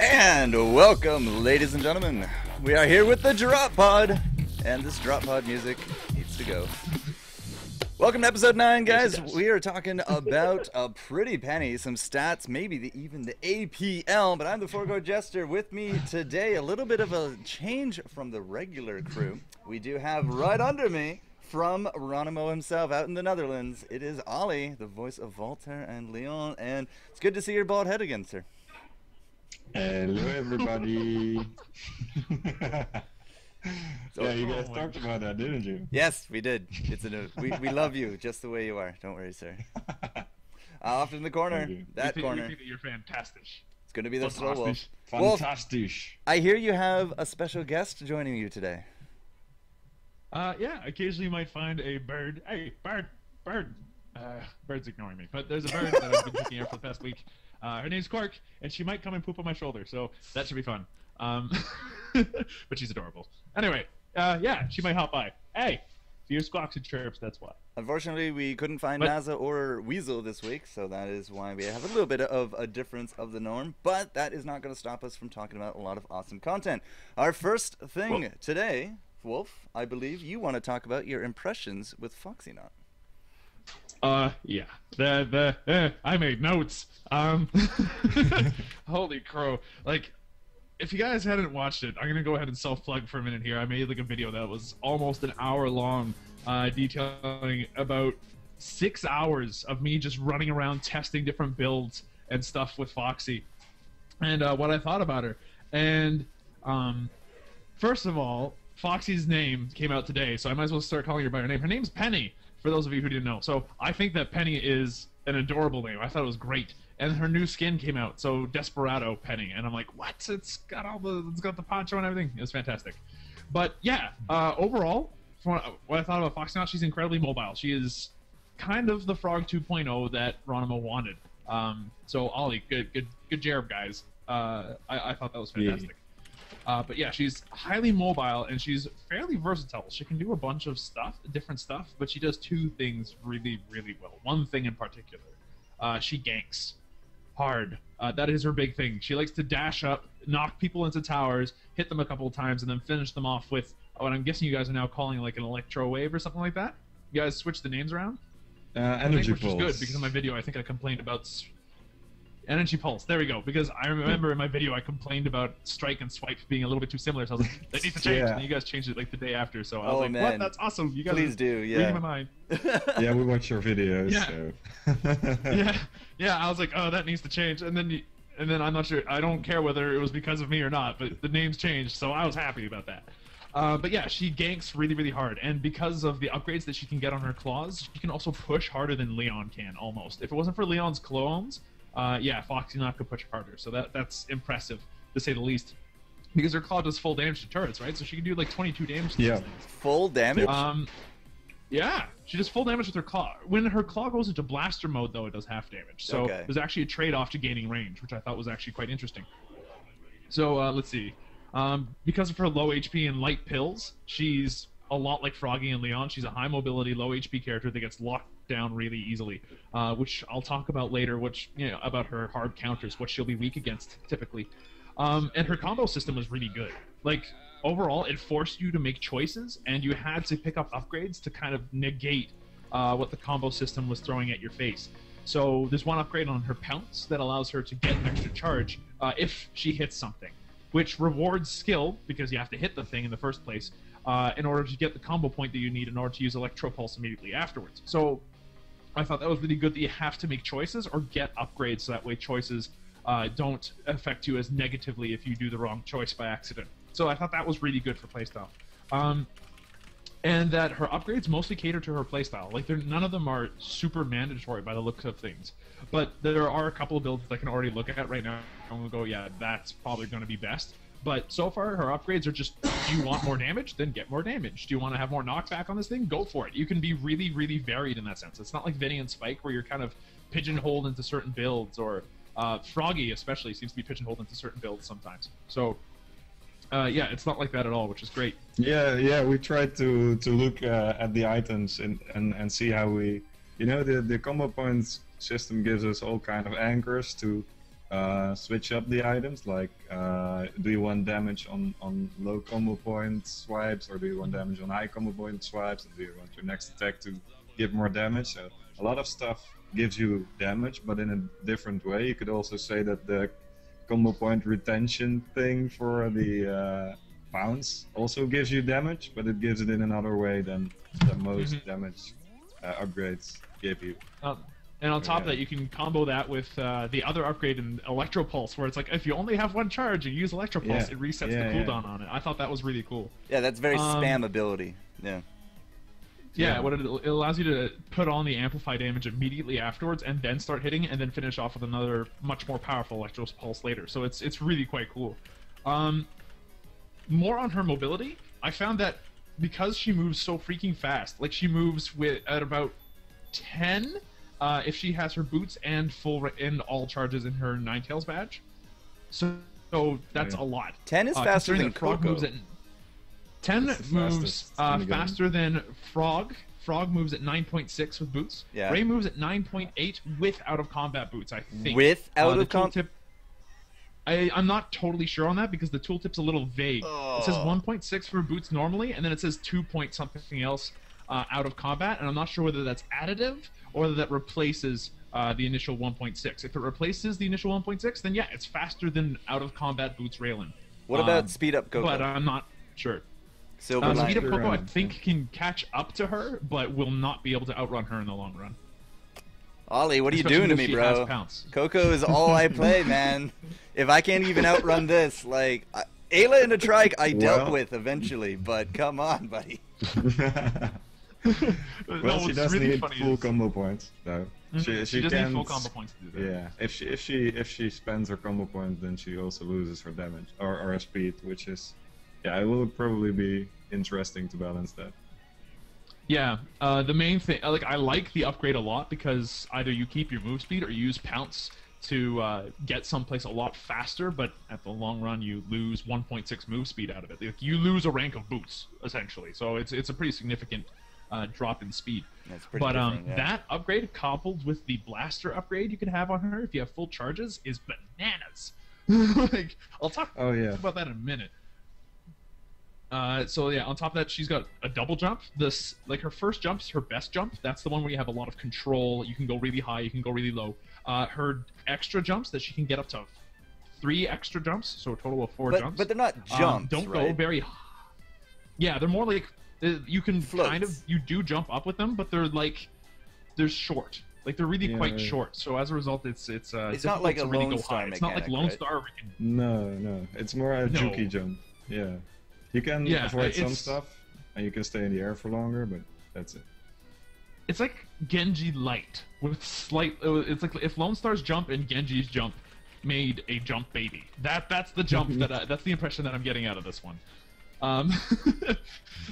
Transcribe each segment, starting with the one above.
And welcome, ladies and gentlemen. We are here with the Droppod, and this Droppod music needs to go. Welcome to episode 9, guys. We are talking about a pretty penny, some stats, maybe even the APL, but I'm the FourCourtJester. With me today, a little bit of a change from the regular crew. We do have right under me, from Ronimo himself out in the Netherlands, it is Ollie, the voice of Voltar and Leon, and it's good to see your bald head again, sir. Hello, everybody. Yeah, you guys talked about that, didn't you? Yes, we did. We love you just the way you are. Don't worry, sir. Off in the corner, that corner. We think that you're fantastic. It's going to be the SlowWolf. Fantastic. I hear you have a special guest joining you today. Yeah, occasionally you might find a bird. Hey, bird. Bird's ignoring me, but there's a bird that I've been taking care for the past week. Her name's Quark, and she might come and poop on my shoulder, so that should be fun. But she's adorable. Anyway, yeah, she might hop by. Hey, if you hear squawks and chirps, that's why. Unfortunately, we couldn't find Naza or Weasel this week, so that is why we have a little bit of a difference of the norm, but that is not going to stop us from talking about a lot of awesome content. Our first thing today, Wolf, I believe you want to talk about your impressions with Foxy Naut. Yeah. I made notes. Holy crow. Like, if you guys hadn't watched it, I'm gonna go ahead and self-plug for a minute here. I made like a video that was almost an hour long, detailing about 6 hours of me just running around testing different builds and stuff with Foxy, and what I thought about her. And first of all, Foxy's name came out today, so I might as well start calling her by her name. Her name's Penny, for those of you who didn't know. So I think that Penny is an adorable name. I thought it was great. And her new skin came out, so Desperado Penny, and I'm like, what? It's got the poncho and everything. It was fantastic. But yeah, overall, from what I thought about Foxy Naut, she's incredibly mobile. She is kind of the Frog 2.0 that Ronimo wanted. So Ollie, good job, guys. I thought that was fantastic. Yeah. But yeah, she's highly mobile and she's fairly versatile. She can do a bunch of stuff, different stuff, but she does two things really, really well. One thing in particular, she ganks hard. That is her big thing. She likes to dash up, knock people into towers, hit them a couple of times, and then finish them off with what I'm guessing you guys are now calling like an Electro wave or something like that. You guys switch the names around? Energy pulse. Which is good, because in my video I think I complained about Energy Pulse, there we go. Because I remember in my video I complained about Strike and Swipe being a little bit too similar, so I was like, they need to change. Yeah. And you guys changed it like the day after, so I was like, man. What? That's awesome. You guys please do, yeah. reading my mind. Yeah, we watch your videos. Yeah. So. yeah. I was like, oh, that needs to change. And then I'm not sure. I don't care whether it was because of me or not, but the names changed, so I was happy about that. But yeah, she ganks really, really hard, and because of the upgrades that she can get on her claws, she can also push harder than Leon can, almost. If it wasn't for Leon's clones, yeah, Foxy Naut could push harder, so that's impressive, to say the least. Because her claw does full damage to turrets, right? So she can do like 22 damage to these things. Full damage? Yeah, she does full damage with her claw. When her claw goes into blaster mode, though, it does half damage. So there's actually a trade-off to gaining range, which I thought was actually quite interesting. So, let's see. Because of her low HP and light pills, she's a lot like Froggy and Leon. She's a high mobility, low HP character that gets locked down really easily, which I'll talk about later, about her hard counters, what she'll be weak against, typically. And her combo system was really good. Like, overall, it forced you to make choices, and you had to pick up upgrades to kind of negate what the combo system was throwing at your face. So there's one upgrade on her Pounce that allows her to get an extra charge if she hits something, which rewards skill, because you have to hit the thing in the first place, in order to get the combo point that you need in order to use Electro Pulse immediately afterwards. So I thought that was really good that you have to make choices or get upgrades, so that way choices don't affect you as negatively if you do the wrong choice by accident. So I thought that was really good for playstyle. and that her upgrades mostly cater to her playstyle. Like, none of them are super mandatory by the looks of things. But there are a couple of builds that I can already look at right now and we'll go, yeah, that's probably going to be best. But so far, her upgrades are just, do you want more damage? Then get more damage. Do you want to have more knockback on this thing? Go for it. You can be really, really varied in that sense. It's not like Vinny and Spike where you're kind of pigeonholed into certain builds, or Froggy especially seems to be pigeonholed into certain builds sometimes. So, yeah, it's not like that at all, which is great. Yeah, we tried to look at the items and see how we, you know, the combo points system gives us all kind of anchors to switch up the items, like do you want damage on low combo point swipes, or do you want damage on high combo point swipes, and do you want your next attack to give more damage? So a lot of stuff gives you damage, but in a different way. You could also say that the combo point retention thing for the Pounce also gives you damage, but it gives it in another way than the most damage upgrades give you. And on top of that, you can combo that with the other upgrade in Electro Pulse, where it's like, if you only have one charge and you use Electro Pulse, it resets the cooldown on it. I thought that was really cool. Yeah, that's very spam ability. Yeah, what it allows you to put on the amplify damage immediately afterwards, and then start hitting, and then finish off with another much more powerful Electro Pulse later. So it's really quite cool. More on her mobility, I found that because she moves so freaking fast, like she moves at about 10. If she has her boots and all charges in her Ninetales badge, so that's a lot. 10 is faster than Frog moves at 10 moves faster than Frog. Frog moves at 9.6 with boots. Yeah. Ray moves at 9.8 with out of combat boots, I think. With out of combat. I'm not totally sure on that because the tooltip's a little vague. It says 1.6 for boots normally, and then it says 2 point something else out of combat, and I'm not sure whether that's additive or whether that replaces the initial 1.6. If it replaces the initial 1.6, then yeah, it's faster than out of combat boots Raylan. What about speed up Coco? But I'm not sure. Speed up Coco, I think, can catch up to her, but will not be able to outrun her in the long run. Ollie, what are you doing to me, bro? Coco is all I play, man. If I can't even outrun this, like, Ayla and a trike I dealt with eventually, but come on, buddy. Well, she does really need full combo points, though. She does need full combo points to do that. Yeah, if she spends her combo point, then she also loses her damage or her speed, which is, yeah, it will probably be interesting to balance that. Yeah, the main thing, like, I like the upgrade a lot because either you keep your move speed or you use Pounce to get someplace a lot faster, but at the long run you lose 1.6 move speed out of it. Like, you lose a rank of boots essentially, so it's a pretty significant drop in speed. That's pretty that upgrade coupled with the blaster upgrade you can have on her if you have full charges is bananas. Like, I'll talk about that in a minute. So yeah, on top of that, she's got a double jump. This, like, her first jump's her best jump. That's the one where you have a lot of control. You can go really high, you can go really low. Her extra jumps that she can get up to 3 extra jumps, so a total of 4 jumps. But they're not jumps, don't go very high. Yeah, they're more like, you can kind of, you do jump up with them, but they're like, they're short. Like, they're really quite short. So as a result, it's not like a really Lone Star It's not like Lone Star. Where you can... No, it's more a juki jump. Yeah, you can avoid some stuff, and you can stay in the air for longer, but that's it. It's like Genji Light with slight. It's like if Lone Star's jump and Genji's jump made a jump baby. That's the jump that's the impression that I'm getting out of this one.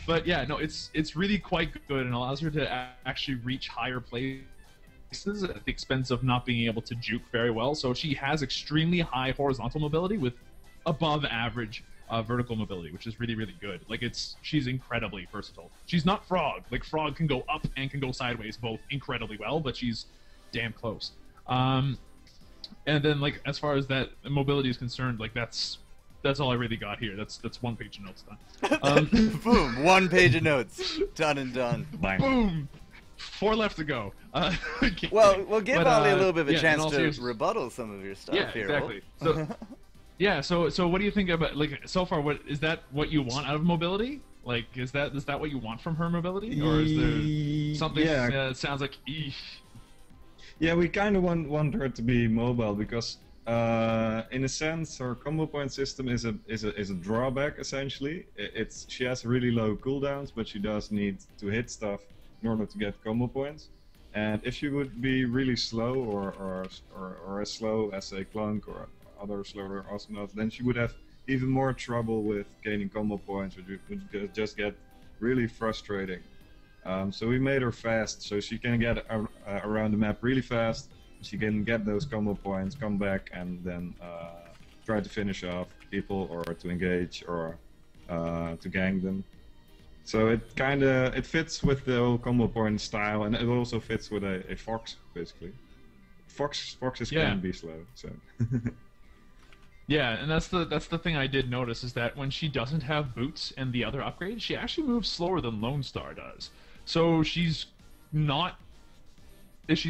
But yeah, no, it's really quite good and allows her to actually reach higher places at the expense of not being able to juke very well. So she has extremely high horizontal mobility with above average vertical mobility, which is really, really good. Like, she's incredibly versatile. She's not Frog. Like, Frog can go up and can go sideways both incredibly well, but she's damn close. And then, like, as far as that mobility is concerned, like, that's all I really got here. That's 1 page of notes done. Boom! 1 page of notes. Done and done. Bang. Boom! 4 left to go. Well, we'll give Ollie a little bit of a chance to rebuttal some of your stuff here. Yeah, exactly. So, yeah, so what do you think about, like, so far, is that what you want out of mobility? Like, is that what you want from her mobility? Or is there something that sounds like, eesh? Yeah, we kind of want her to be mobile because in a sense, her combo point system is a drawback essentially. She has really low cooldowns, but she does need to hit stuff in order to get combo points. And if she would be really slow or as slow as a Clunk or other slower Awesomenauts, then she would have even more trouble with gaining combo points, which would just get really frustrating. So we made her fast, so she can get around the map really fast. She can get those combo points, come back, and then try to finish off people or to engage or to gang them. So it fits with the whole combo point style, and it also fits with a Fox basically. Foxes can be slow, so. Yeah, and that's the thing I did notice is that when she doesn't have boots and the other upgrades, she actually moves slower than Lone Star does. So she's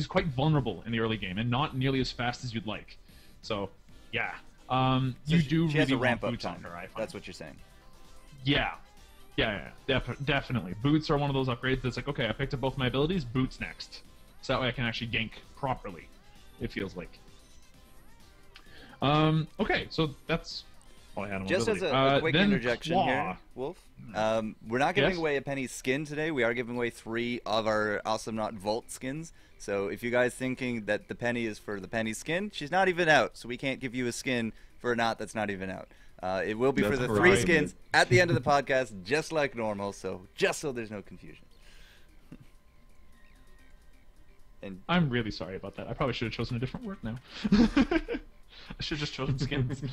quite vulnerable in the early game and not nearly as fast as you'd like. So yeah, she has a ramp up time. On her, I find. That's what you're saying. Yeah, definitely. Boots are one of those upgrades that's like, okay, I picked up both my abilities. Boots next, so that way I can actually gank properly. It feels like. Okay, so that's all I had on just as a quick interjection here, Wolf. We're not giving away a Penny skin today. We are giving away 3 of our Awesomenaut Vault skins. So if you guys thinking that the Penny is for the Penny skin, she's not even out. So we can't give you a skin for a Naut that's not even out. It will be for the 3 skins at the end of the podcast, just like normal. So just so there's no confusion. And I'm really sorry about that. I probably should have chosen a different word now. I should have just chosen skins.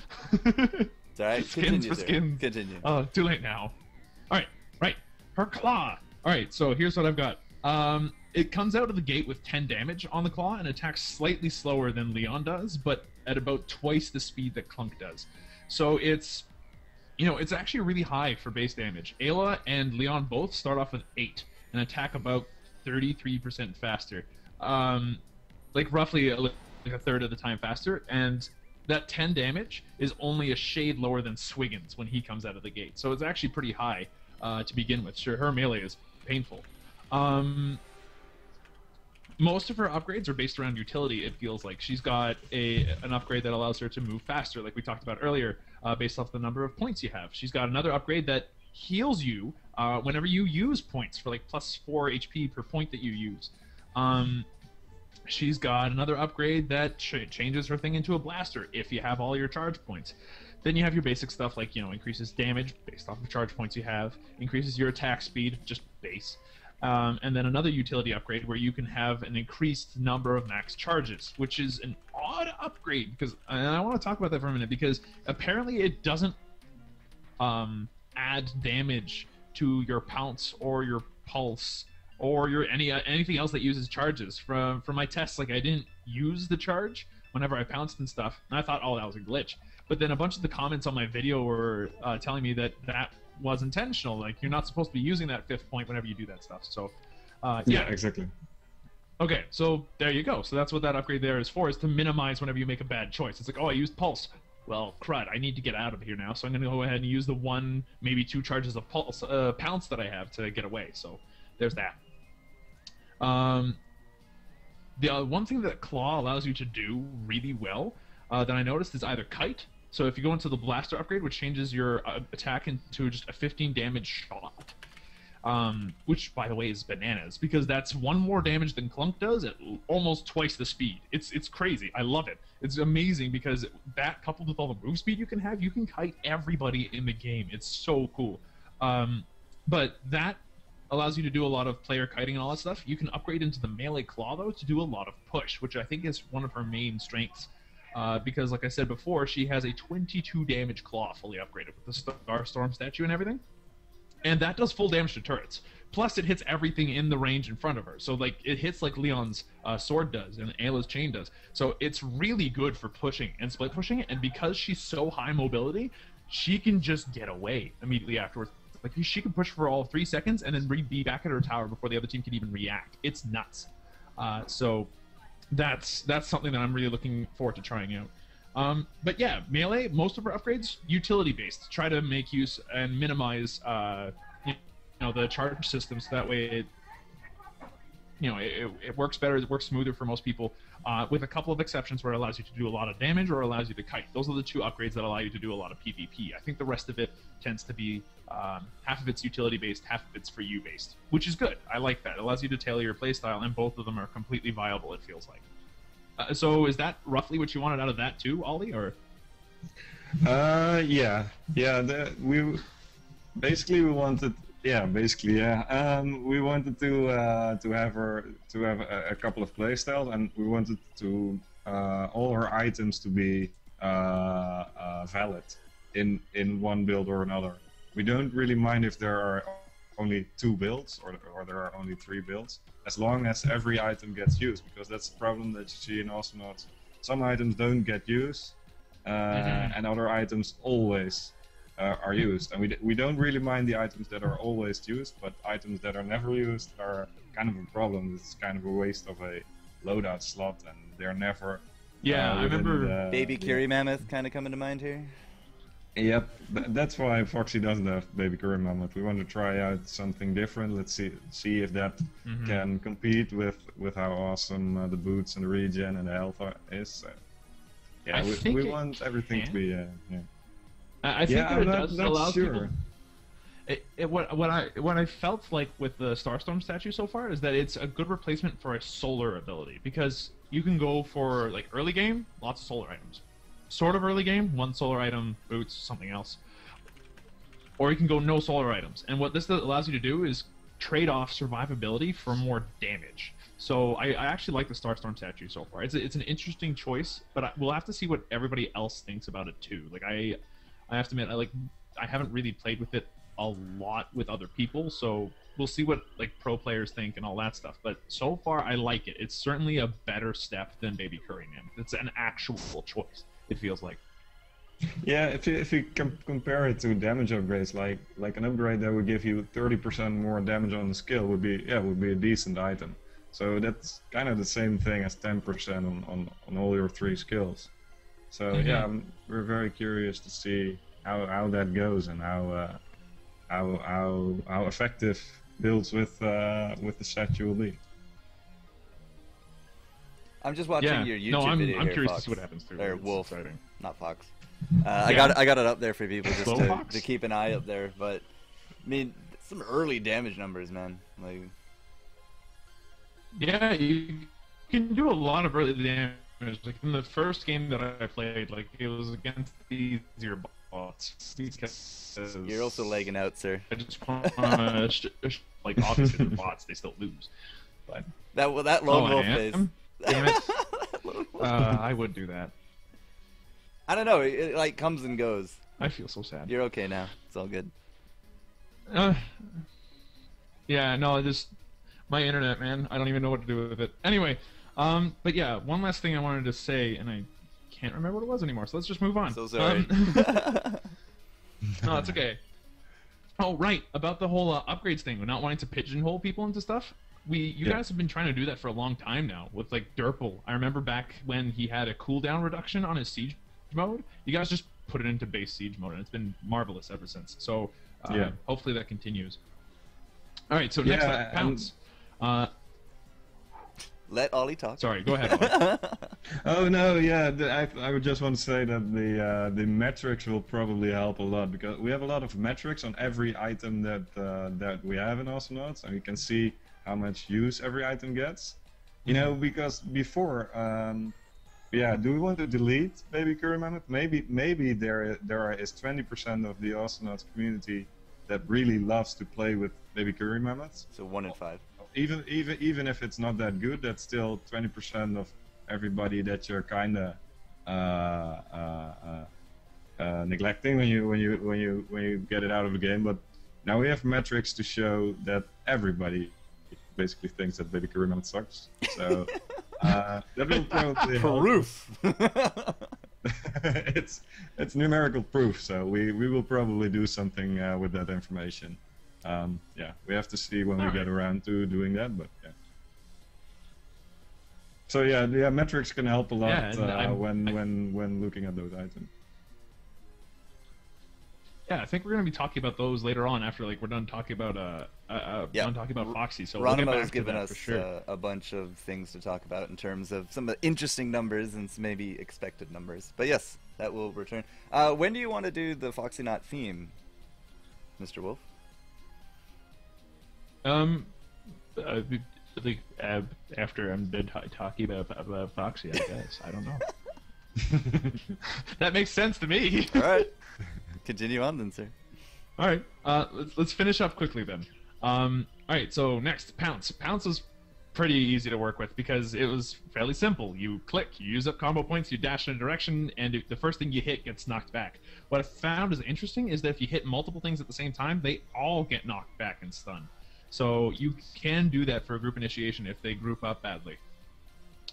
It's alright. Skins for skins. Continue. Oh, too late now. Alright, right. Her claw. Alright, so here's what I've got. It comes out of the gate with 10 damage on the claw and attacks slightly slower than Leon does, but at about twice the speed that Clunk does. So it's actually really high for base damage. Ayla and Leon both start off with 8 and attack about 33% faster. Like roughly like a third of the time faster, and that 10 damage is only a shade lower than Swiggins when he comes out of the gate. So it's actually pretty high to begin with. Sure, her melee is painful. Most of her upgrades are based around utility, it feels like. She's got an upgrade that allows her to move faster, like we talked about earlier, based off the number of points you have. She's got another upgrade that heals you whenever you use points for like plus 4 HP per point that you use. She's got another upgrade that changes her thing into a blaster if you have all your charge points. Then you have your basic stuff like, increases damage based off of charge points you have, increases your attack speed, just base. And then another utility upgrade where you can have an increased number of max charges, which is an odd upgrade, and I want to talk about that for a minute, because apparently it doesn't add damage to your Pounce or your Pulse or your anything else that uses charges. From my tests, like I didn't use the charge whenever I pounced and stuff, and I thought, oh, that was a glitch. But then a bunch of the comments on my video were telling me that was intentional. Like, you're not supposed to be using that 5th point whenever you do that stuff. So yeah, exactly. Okay, so there you go. So that's what that upgrade there is for, is to minimize whenever you make a bad choice. It's like, oh, I used Pulse. Well, crud, I need to get out of here now, so I'm going to go ahead and use the 1, maybe 2 charges of Pounce that I have to get away. So there's that. The one thing that Claw allows you to do really well that I noticed is either Kite. So if you go into the Blaster upgrade, which changes your attack into just a 15 damage shot, which, by the way, is bananas, because that's 1 more damage than Clunk does at almost twice the speed. It's crazy. I love it. It's amazing, because that, coupled with all the move speed you can have, you can kite everybody in the game. It's so cool. But that allows you to do a lot of player kiting and all that stuff. You can upgrade into the melee claw, though, to do a lot of push, which I think is one of her main strengths. Because, like I said before, she has a 22 damage claw fully upgraded with the Starstorm statue and everything. And that does full damage to turrets. Plus, it hits everything in the range in front of her. So, like, it hits like Leon's sword does and Ayla's chain does. So it's really good for pushing and split pushing. And because she's so high mobility, she can just get away immediately afterwards. Like, she can push for all 3 seconds and then be back at her tower before the other team can even react. It's nuts. So that's something that I'm really looking forward to trying out. But yeah, melee, most of her upgrades, utility based. Try to make use and minimize the charge system, so that way you know, it works better, it works smoother for most people, with a couple of exceptions where it allows you to do a lot of damage or allows you to kite. Those are the two upgrades that allow you to do a lot of PvP. I think the rest of it tends to be half of it's utility based, half of it's for you based, which is good. I like that. It allows you to tailor your playstyle, and both of them are completely viable, it feels like. So is that roughly what you wanted out of that too, Ollie, or? Yeah. We basically we wanted. Yeah, basically, yeah. We wanted to have a couple of playstyles, and we wanted to all our items to be valid in one build or another. We don't really mind if there are only 2 builds or there are only 3 builds, as long as every item gets used, because that's the problem that you see in Awesomenauts. Some items don't get used, and other items always are used, and we don't really mind the items that are always used, but items that are never used are kind of a problem. It's kind of a waste of a loadout slot, and they're never. Yeah, I remember Baby Curry Mammoth kind of coming to mind here. Yep, that's why Foxy doesn't have Baby Curry Mammoth. We want to try out something different. Let's see if that can compete with how awesome the boots and the regen and the health is. Yeah, we want everything to be. Yeah. I think that it does allow sure. people. What I felt like with the Starstorm statue so far is that it's a good replacement for a solar ability, because you can go for like early game, lots of solar items. Sort of early game, 1 solar item, boots, something else. Or you can go no solar items. And what this allows you to do is trade off survivability for more damage. So I actually like the Starstorm statue so far. It's an interesting choice, but we'll have to see what everybody else thinks about it too. Like I have to admit, I haven't really played with it a lot with other people, so we'll see what like pro players think and all that stuff. But so far, I like it. It's certainly a better step than Baby Curry Mammoth. It's an actual choice, it feels like. Yeah, if you compare it to damage upgrades, like an upgrade that would give you 30% more damage on the skill would be a decent item. So that's kind of the same thing as 10% on all your 3 skills. So yeah, we're very curious to see how that goes and how effective builds with the statue will be. I'm just watching your YouTube video. I'm here, curious Fox. to see what happens through. Or It's Wolf, exciting. not Fox. I got it up there for people just SlowFox? to keep an eye up there. But I mean, some early damage numbers, man. Like, yeah, you can do a lot of early damage. Like in the first game that I played, like it was against the easier bots. Because you're also lagging out, sir. I just want like obviously the bots, they still lose. But that lone wolf face. Damn it! I would do that. I don't know. It like comes and goes. I feel so sad. You're okay now. It's all good. Yeah, no, just my internet, man. I don't even know what to do with it. Anyway, but yeah, one last thing I wanted to say, and I can't remember what it was anymore. So let's just move on. So sorry. No, it's okay. Oh, right, about the whole upgrades thing, not wanting to pigeonhole people into stuff. You guys have been trying to do that for a long time now with like Derpal. I remember back when he had a cooldown reduction on his siege mode. You guys just put it into base siege mode, and it's been marvelous ever since. So hopefully that continues. All right, so next up, Pounce. Let Ollie talk. Sorry, go ahead, Ollie. Oh no, yeah, I would just want to say that the metrics will probably help a lot, because we have a lot of metrics on every item that we have in Awesomenauts, and we can see how much use every item gets. You know, because before, do we want to delete Baby Curry Mammoth? Maybe there is 20% of the Awesomenauts community that really loves to play with Baby Curry Mammoths. So 1 in 5. Even if it's not that good, that's still 20% of everybody that you're kind of neglecting when you get it out of the game. But now we have metrics to show that everybody basically thinks that Baby Curry Mammoth sucks. So that will probably help. Proof. it's numerical proof. So we will probably do something with that information. We have to see when we get around to doing that, but yeah. So yeah, metrics can help a lot when looking at those items. Yeah, I think we're gonna be talking about those later on after like we're done talking about done talking about Foxy. So we'll get Ronimo back has to given that us for sure. a bunch of things to talk about in terms of some of the interesting numbers and some maybe expected numbers. But yes, that will return. When do you want to do the Foxy Knot theme, Mr. Wolf? I think after I'm done talking about Foxy, I guess. I don't know. That makes sense to me. All right, continue on then, sir. All right, let's finish up quickly then. All right, so next, Pounce. Pounce was pretty easy to work with because it was fairly simple. You click, you use up combo points, you dash in a direction, and the first thing you hit gets knocked back. What I found is interesting is that if you hit multiple things at the same time, they all get knocked back and stunned. So you can do that for a group initiation if they group up badly.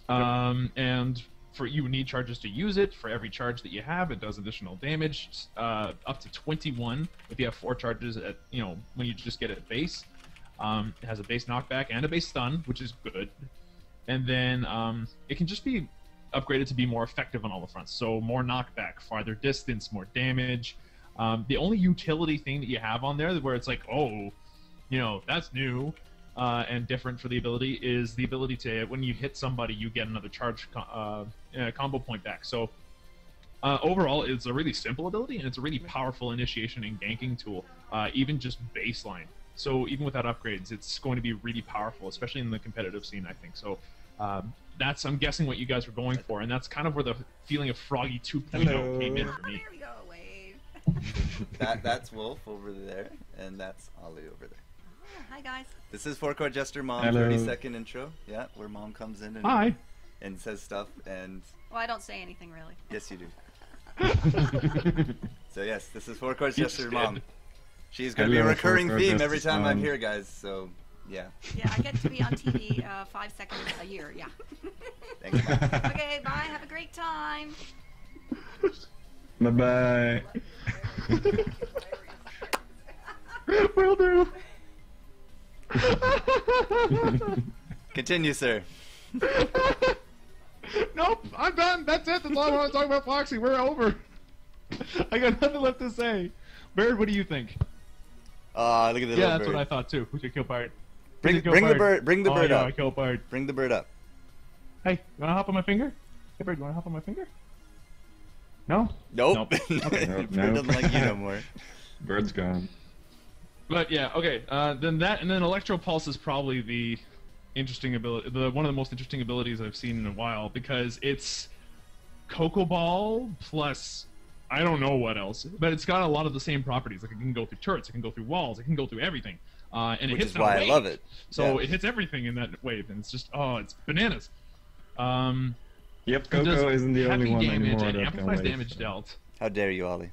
And for you need charges to use it. For every charge that you have, it does additional damage, up to 21 if you have 4 charges at, you know, when you just get it at base. It has a base knockback and a base stun, which is good. And then it can just be upgraded to be more effective on all the fronts. So more knockback, farther distance, more damage. The only utility thing that you have on there where it's like, oh, you know, that's new and different for the ability is the ability to, when you hit somebody, you get another charge combo point back. So overall, it's a really simple ability, and it's a really powerful initiation and ganking tool, even just baseline. So even without upgrades, it's going to be really powerful, especially in the competitive scene, I think. So that's, I'm guessing, what you guys were going for, and that's kind of where the feeling of Froggy 2.0 came in for me. There we go, wave. That's Wolf over there, and that's Ollie over there. Hi guys. This is FourCourtJester Mom, Hello. 30-second intro. Yeah, where Mom comes in Hi. and says stuff, and Well, I don't say anything really. yes, you do. So yes, this is FourCourtJester Mom. She's going to be a Hello, recurring theme every FourCourtJester time I'm Mom. here, guys. So yeah, Yeah, I get to be on TV 5 seconds a year. Yeah. thanks, Mom. Okay, bye. Have a great time. Bye bye. Will do. Continue, sir. Nope, I'm done. That's it. That's all I want to talk about Foxy. We're over. I got nothing left to say. Bird, what do you think? Look at the Yeah, little that's bird. what I thought too. We should kill Bart. Bring the bird. Bring the bird oh, up. Yeah, I kill Bart. Bring the bird up. Hey, you wanna hop on my finger? Hey, Bird, you wanna hop on my finger? No? Nope. Nope. Okay. Nope, Bird nope. doesn't like you no more. Bird's gone. But yeah, okay. Then that, and then Electro Pulse is probably the interesting ability, one of the most interesting abilities I've seen in a while, because it's Cocoa Ball plus I don't know what else, but it's got a lot of the same properties. Like it can go through turrets, it can go through walls, it can go through everything, and it Which hits is in a why I wave. love it. So Yeah. it hits everything in that wave, and it's just it's bananas. Yep, It does Coco isn't the only heavy one damage anymore and that can amplifies wave. damage dealt. How dare you, Ollie?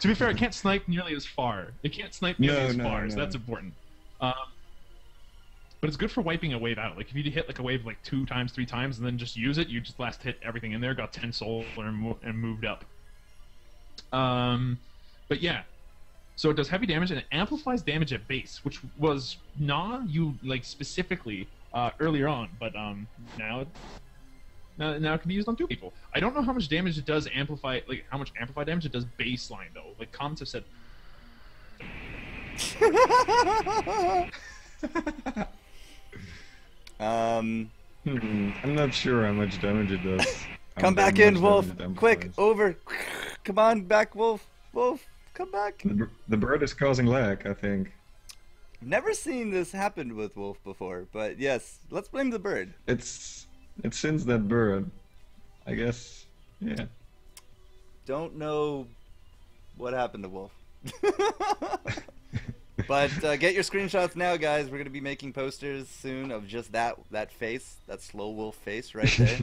To be fair, it can't snipe nearly as far. It can't snipe nearly as far, so that's important. But it's good for wiping a wave out. Like if you hit like a wave like 2 times, 3 times, and then just use it, you just last hit everything in there, got 10 soul, and moved up. But yeah, so it does heavy damage and it amplifies damage at base, which was not you like specifically earlier on, but now it can be used on 2 people. I don't know how much damage it does amplify, like how much amplified damage it does baseline though. Like comments have said. I'm not sure how much damage it does. Come back in, Wolf! Quick, over! Come on, back, Wolf! Wolf, come back! The bird is causing lag, I think. Never seen this happen with Wolf before, but yes, let's blame the bird. It's since that bird, I guess. Yeah. Don't know what happened to Wolf. But get your screenshots now, guys. We're gonna be making posters soon of just that face, that SlowWolf face right there.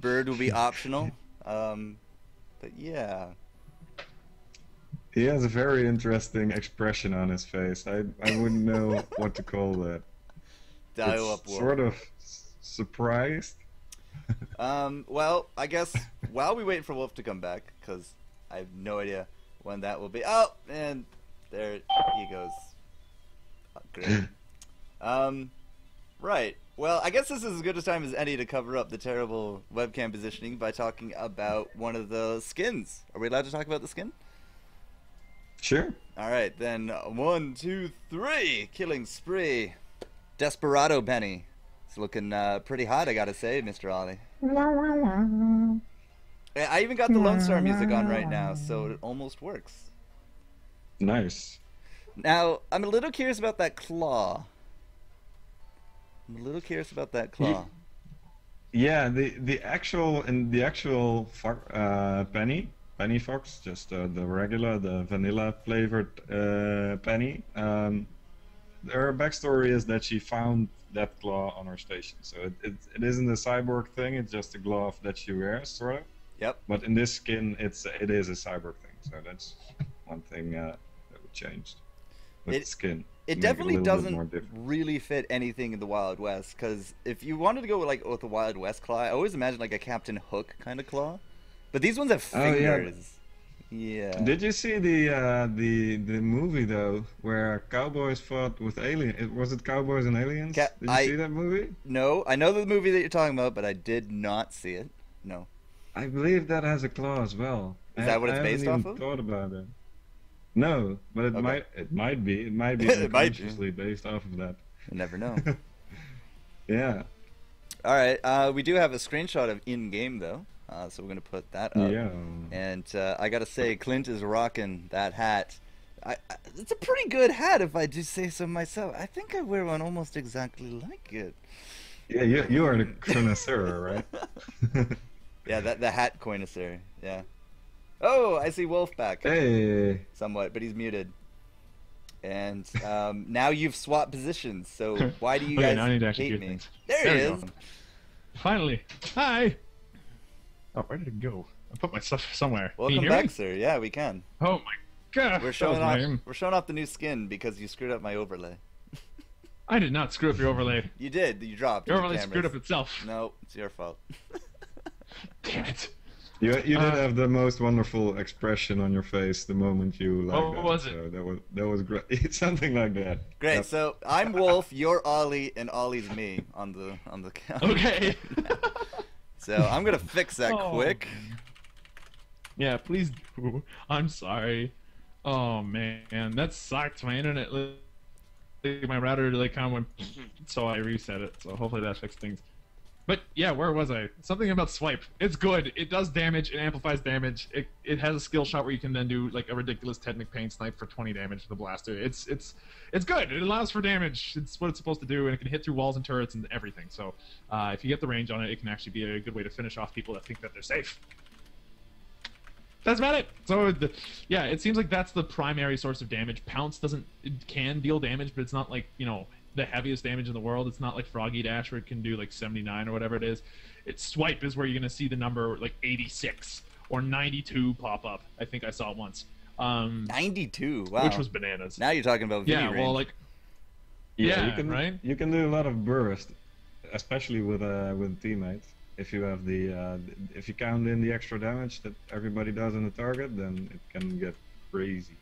Bird will be optional. But yeah. He has a very interesting expression on his face. I wouldn't know what to call that. Dial It's up Wolf. sort of surprised. Well, I guess while we wait for Wolf to come back, because I have no idea when that will be. Oh, and there he goes. Oh, great. Right. Well, I guess this is as good a time as any to cover up the terrible webcam positioning by talking about one of the skins. Are we allowed to talk about the skin? Sure. All right, then 1, 2, 3, killing spree. Desperado Penny. It's looking pretty hot, I gotta say, Mr. Ollie. I even got the Lone Star music on right now, so it almost works. Nice. Now, I'm a little curious about that claw. Yeah, the actual Penny Fox, just the regular, the vanilla flavored Penny. Her backstory is that she found that claw on her station, so it isn't a cyborg thing. It's just a glove that she wears, sort of. Yep. But in this skin, it is a cyborg thing, so that's one thing that we changed with the skin. It definitely doesn't really fit anything in the Wild West, because if you wanted to go with the Wild West claw, I always imagine like a Captain Hook kind of claw. But these ones have fingers. Yeah. Did you see the movie though, where cowboys fought with aliens? Was it Cowboys and Aliens? Did you see that movie? No, I know the movie that you're talking about, but I did not see it. No. I believe that has a claw as well. Is that what it's based off of? I haven't even thought about it. No, but it might be unconsciously based off of that. You never know. Yeah. All right, we do have a screenshot of in-game though, so we're gonna put that up. Yeah. And I gotta say, Clint is rocking that hat. It's a pretty good hat, if I do say so myself. I think I wear one almost exactly like it. Yeah, you are the connoisseur, right? Yeah, the hat connoisseur. Yeah. Oh, I see Wolf back. Hey. Somewhat, but he's muted. And now you've swapped positions. So why do you guys now I need to actually hate do me? things. There he is. Go. Finally. Hi. Oh, where did it go? I put my stuff somewhere. Welcome back, sir. Yeah, we can. Oh my god. We're showing off the new skin because you screwed up my overlay. I did not screw up your overlay. You did. You dropped. Your overlay screwed up itself. No, it's your fault. Damn it. You did have the most wonderful expression on your face the moment you what was it? So that was great. Something like that. Great. Yep. So I'm Wolf, you're Ollie, and Ollie's me on the count. Okay. So I'm gonna fix that quick. Yeah, please do. I'm sorry. Oh man, that sucked. My internet, my router kind of went, so I reset it. So hopefully that fixed things. But yeah, where was I? Something about swipe. It's good. It does damage. It amplifies damage. It has a skill shot where you can then do like a ridiculous technic pain snipe for 20 damage with the blaster. It's good. It allows for damage. It's what it's supposed to do, and it can hit through walls and turrets and everything. So if you get the range on it, it can actually be a good way to finish off people that think that they're safe. That's about it. So yeah, it seems like that's the primary source of damage. Pounce can deal damage, but it's not like, you know, the heaviest damage in the world. It's not like Froggy Dash where it can do like 79 or whatever it is. It's Swipe is where you're gonna see the number like 86 or 92 pop up. I think I saw it once. 92, wow. Which was bananas. Now you're talking about yeah, range. well, like you can, right. You can do a lot of burst, especially with teammates. If you have if you count in the extra damage that everybody does on the target, then it can get crazy.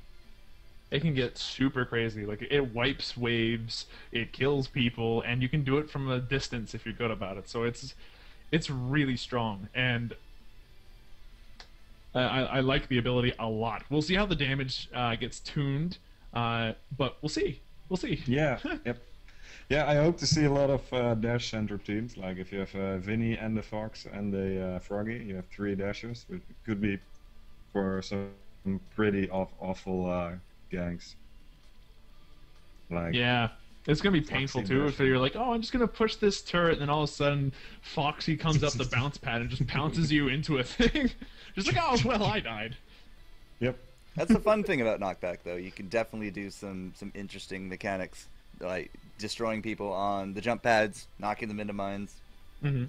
It can get super crazy. Like, it wipes waves, it kills people, and you can do it from a distance if you're good about it. So it's really strong, and I like the ability a lot. We'll see how the damage gets tuned, but we'll see. We'll see. Yeah. Yep. Yeah, I hope to see a lot of dash center teams. Like if you have Vinny and the Fox and the Froggy, you have 3 dashers. It could be for some pretty awful gangs. Like, yeah, it's gonna be painful too if you're like, oh, I'm just gonna push this turret, and then all of a sudden Foxy comes up the bounce pad and just pounces you into a thing. Just like, oh well, I died. Yep. That's the fun thing about knockback, though. You can definitely do some interesting mechanics, like destroying people on the jump pads, knocking them into mines. Mm-hmm.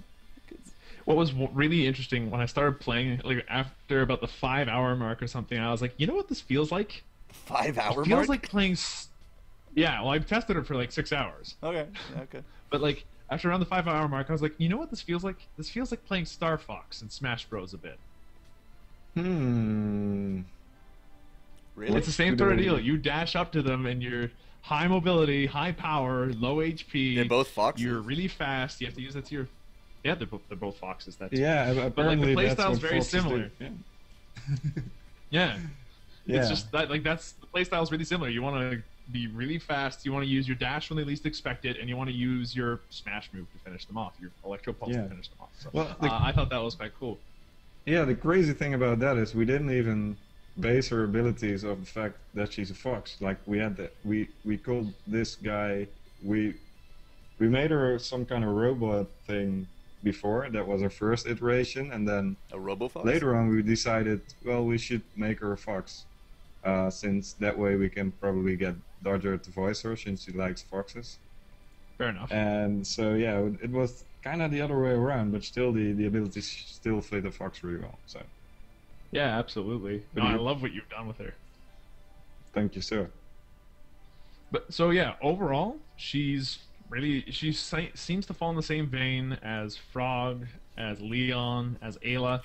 What was really interesting when I started playing, like after about the 5-hour mark or something, I was like, you know what this feels like? 5-hour mark? It feels like playing. Yeah, well, I've tested it for like 6 hours. Okay. Okay. But like after around the 5-hour mark, I was like, you know what this feels like? This feels like playing Star Fox and Smash Bros. A bit. Really? It's the same sort of deal. You dash up to them and you're high mobility, high power, low HP. They're both foxes. You're really fast. You have to use that to your. Yeah, they're both foxes. That's yeah, but like the that's playstyle's what very foxes similar. do. Yeah. Yeah. Yeah. It's just that, like, that's the playstyle is really similar. You want to be really fast. You want to use your dash when they least expect it, and you want to use your smash move to finish them off. Your Electro Pulse to finish them off. So, Well, I thought that was quite cool. Yeah, the crazy thing about that is we didn't even base her abilities of the fact that she's a fox. Like we had that, we called this guy, we made her some kind of robot thing before. That was our first iteration, and then A RoboFox? later on we decided, well, we should make her a fox, since that way we can probably get Dodger to voice her since she likes foxes. Fair enough. And so yeah, it was kind of the other way around, but still the abilities still fit the fox really well. So Yeah, absolutely. No, I love what you've done with her. thank you, sir. But so yeah, overall, she seems to fall in the same vein as Frog, as Leon, as Ayla,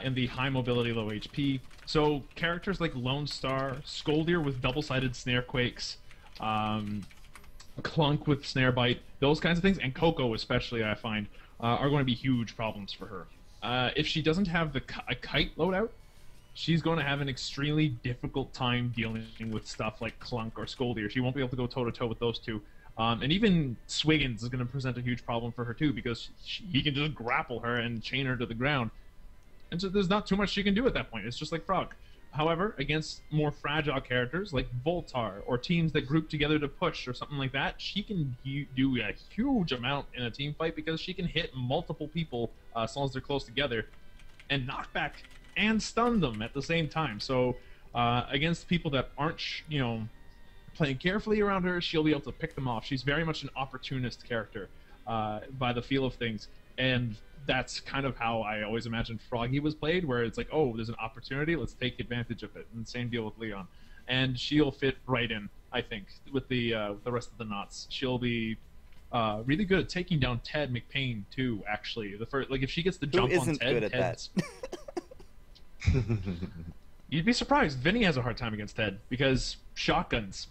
in the high mobility, low HP. So characters like Lone Star, Scoldier with double-sided snare quakes, Clunk with snare bite, those kinds of things, and Coco especially, I find, are going to be huge problems for her. If she doesn't have a kite loadout, she's going to have an extremely difficult time dealing with stuff like Clunk or Scoldier. She won't be able to go toe-to-toe with those two. And even Swiggins is going to present a huge problem for her too, because he can just grapple her and chain her to the ground. And so there's not too much she can do at that point. It's just like Frog. However, against more fragile characters like Voltar or teams that group together to push or something like that, she can do a huge amount in a team fight because she can hit multiple people as long as they're close together and knock back and stun them at the same time. So against people that aren't, playing carefully around her, she'll be able to pick them off. She's very much an opportunist character by the feel of things. And that's kind of how I always imagined Froggy was played, where it's like, oh, there's an opportunity, let's take advantage of it. And same deal with Leon. And she'll fit right in, I think, with the rest of the Nauts. She'll be really good at taking down Ted McPain too. Actually, if she gets the jump Who on isn't Ted, good at Ted's... You'd be surprised. Vinny has a hard time against Ted because shotguns.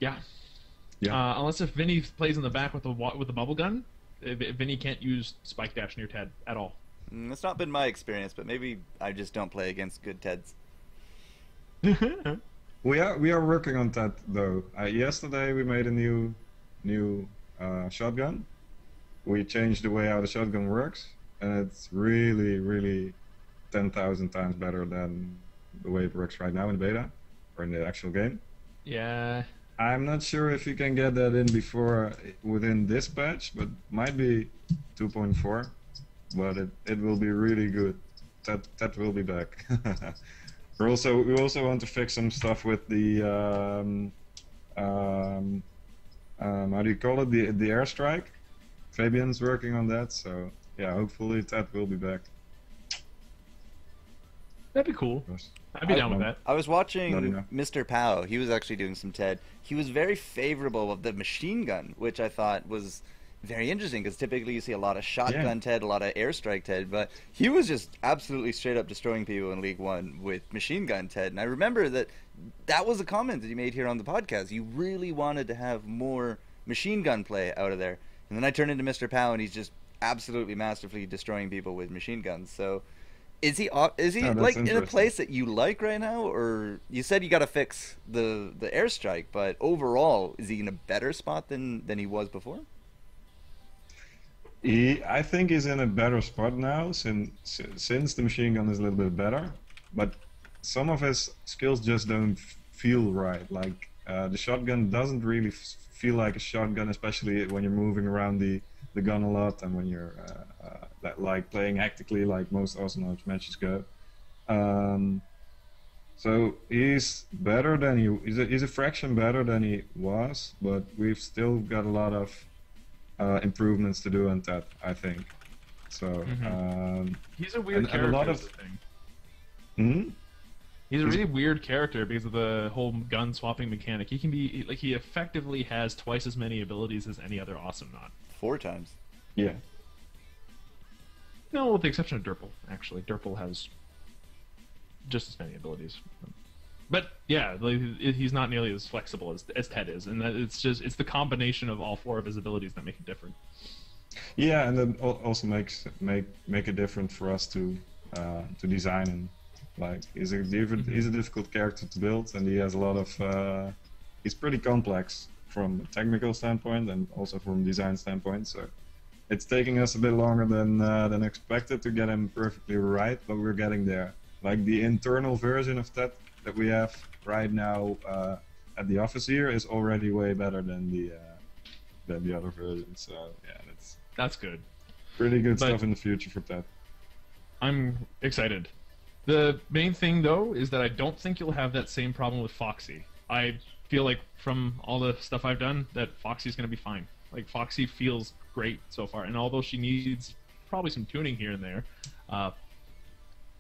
Yeah. Unless if Vinny plays in the back with the bubble gun, Vinny can't use Spike Dash near Ted at all. That's not been my experience, but maybe I just don't play against good Teds. We are working on that though. Yesterday we made a new shotgun. We changed the way how the shotgun works, and it's really 10,000 times better than the way it works right now in beta or in the actual game. Yeah. I'm not sure if you can get that in within this patch, but might be 2.4. But it will be really good. That will be back. we also want to fix some stuff with the how do you call it, the airstrike. Fabian's working on that, so yeah, hopefully that will be back. That'd be cool. I'd be down with that. I was watching Mr. Pow. He was actually doing some Ted. He was very favorable of the machine gun, which I thought was very interesting because typically you see a lot of shotgun Ted, a lot of airstrike Ted, but he was just absolutely straight up destroying people in League One with machine gun Ted. And I remember that was a comment that he made here on the podcast. You really wanted to have more machine gun play out of there. And then I turned into Mr. Pow, and he's just absolutely masterfully destroying people with machine guns. So is he like in a place that you like right now, or you said you got to fix the airstrike, but overall is he in a better spot than he was before? I think he's in a better spot now since the machine gun is a little bit better, but some of his skills just don't feel right. Like the shotgun doesn't really feel like a shotgun, especially when you're moving around the gun a lot and when you're like playing hectically like most Awesomenauts matches go. So he's better than he's a fraction better than he was, but we've still got a lot of improvements to do on that, I think. So he's a weird character. He's a really weird character because of the whole gun swapping mechanic. He can be like, he effectively has twice as many abilities as any other Awesomenaut. 4 times. Yeah. No, with the exception of Durple, actually. Durple has just as many abilities. But yeah, like, he's not nearly as flexible as Ted is, and it's the combination of all 4 of his abilities that make it different. Yeah, and that also make it different for us to design Like he's a difficult character to build, and he has a lot of. He's pretty complex from a technical standpoint and also from design standpoint. So it's taking us a bit longer than expected to get him perfectly right, but we're getting there. Like the internal version of that we have right now at the office here is already way better than the other version. So yeah, that's good. Pretty good stuff in the future for that. I'm excited. The main thing though is that I don't think you'll have that same problem with Foxy. I feel like from all the stuff I've done that Foxy's gonna be fine. Like Foxy feels great so far, and although she needs probably some tuning here and there,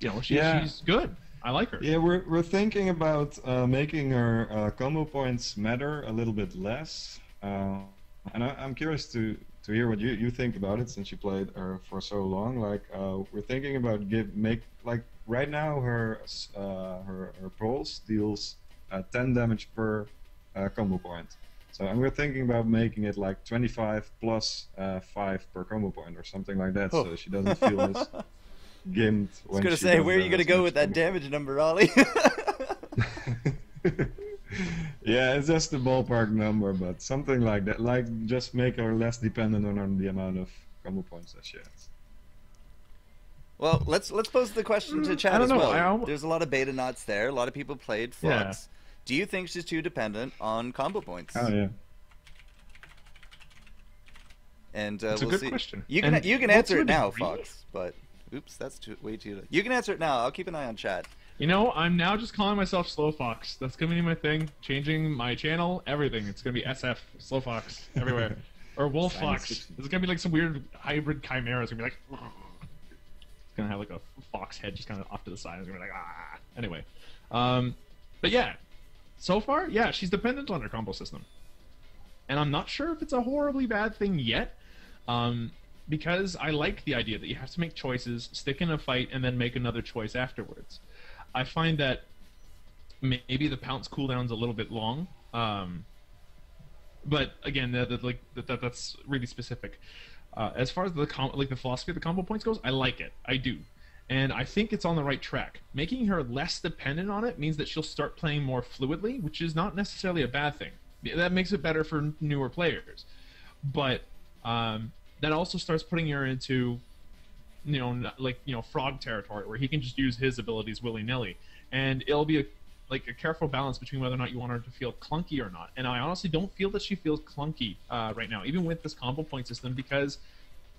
you know, she's good. I like her. Yeah, we're thinking about making her combo points matter a little bit less, and I'm curious to hear what you think about it, since you played her for so long. Like we're thinking about like right now her pulse deals 10 damage per combo point. So and we're thinking about making it like 25 plus 5 per combo point or something like that, so she doesn't feel as gimped. I was gonna say, where are you gonna go with that damage number, Ollie? Yeah, it's just a ballpark number, but something like that. Like just make her less dependent on the amount of combo points that she has. Well, let's pose the question to chat as well. There's a lot of beta knots there. A lot of people played Fox. Yeah. Do you think she's too dependent on combo points? Oh yeah. And it's we'll a good see. question. You can answer it now, Fox. But oops, that's way too. You can answer it now. I'll keep an eye on chat. You know, I'm now just calling myself Slow Fox. That's gonna be my thing. Changing my channel, everything. It's gonna be SF, Slow Fox, everywhere. Or Wolf Fox. It's gonna be like some weird hybrid chimera. It's gonna be like. It's gonna have like a fox head just kind of off to the side. It's gonna be like ah. Anyway, but yeah, so far, yeah, she's dependent on her combo system, and I'm not sure if it's a horribly bad thing yet. Because I like the idea that you have to make choices, stick in a fight, and then make another choice afterwards. I find that maybe the Pounce cooldown's a little bit long, but again, that's really specific. As far as the philosophy of the combo points goes, I like it. I do. And I think it's on the right track. Making her less dependent on it means that she'll start playing more fluidly, which is not necessarily a bad thing. That makes it better for newer players. But that also starts putting her into, frog territory, where he can just use his abilities willy-nilly. And it'll be a careful balance between whether or not you want her to feel clunky or not. And I honestly don't feel that she feels clunky right now, even with this combo point system, because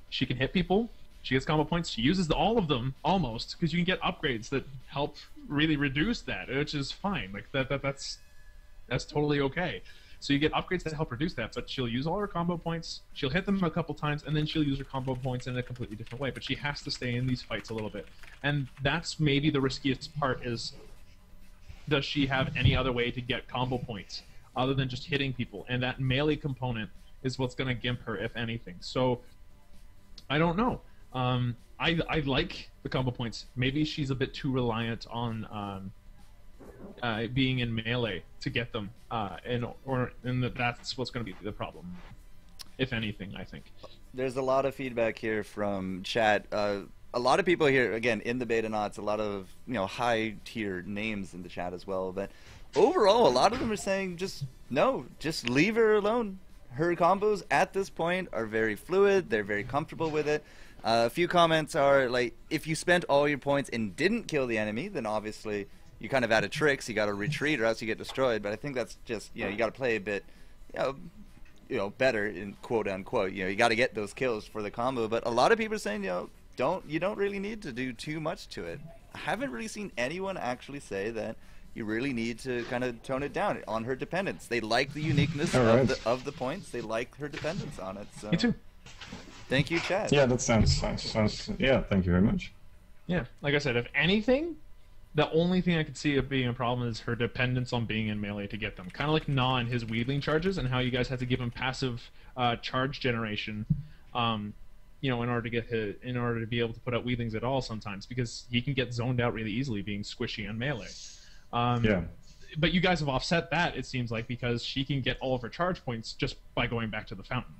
she can hit people, she gets combo points, she uses all of them, almost, because you can get upgrades that help really reduce that, which is fine. Like that's totally okay. So you get upgrades that help reduce that, but she'll use all her combo points, she'll hit them a couple times, and then she'll use her combo points in a completely different way. But she has to stay in these fights a little bit. And that's maybe the riskiest part, is does she have any other way to get combo points other than just hitting people? And that melee component is what's going to gimp her, if anything. So I don't know. I like the combo points. Maybe she's a bit too reliant on being in melee to get them, and that's what's going to be the problem, if anything. I think there's a lot of feedback here from chat. A lot of people here, again, in the beta knots, a lot of high tier names in the chat as well. But overall, a lot of them are saying just leave her alone. Her combos at this point are very fluid. They're very comfortable with it. A few comments are like, if you spent all your points and didn't kill the enemy, then obviously you kind of out of tricks. You got to retreat or else you get destroyed. But I think that's just you got to play a bit better, in quote unquote. You got to get those kills for the combo. But a lot of people are saying you don't really need to do too much to it. I haven't really seen anyone actually say that you really need to kind of tone it down on her dependence. They like the uniqueness of the points. They like her dependence on it. So. Me too. Thank you, Chad. Yeah, that sounds. Yeah, thank you very much. Yeah, like I said, if anything, the only thing I could see of being a problem is her dependence on being in melee to get them. Kind of like Naut and his wheedling charges, and how you guys have to give him passive charge generation, in order to be able to put out wheedlings at all sometimes, because he can get zoned out really easily being squishy on melee. Yeah. But you guys have offset that, it seems like, because she can get all of her charge points just by going back to the fountain.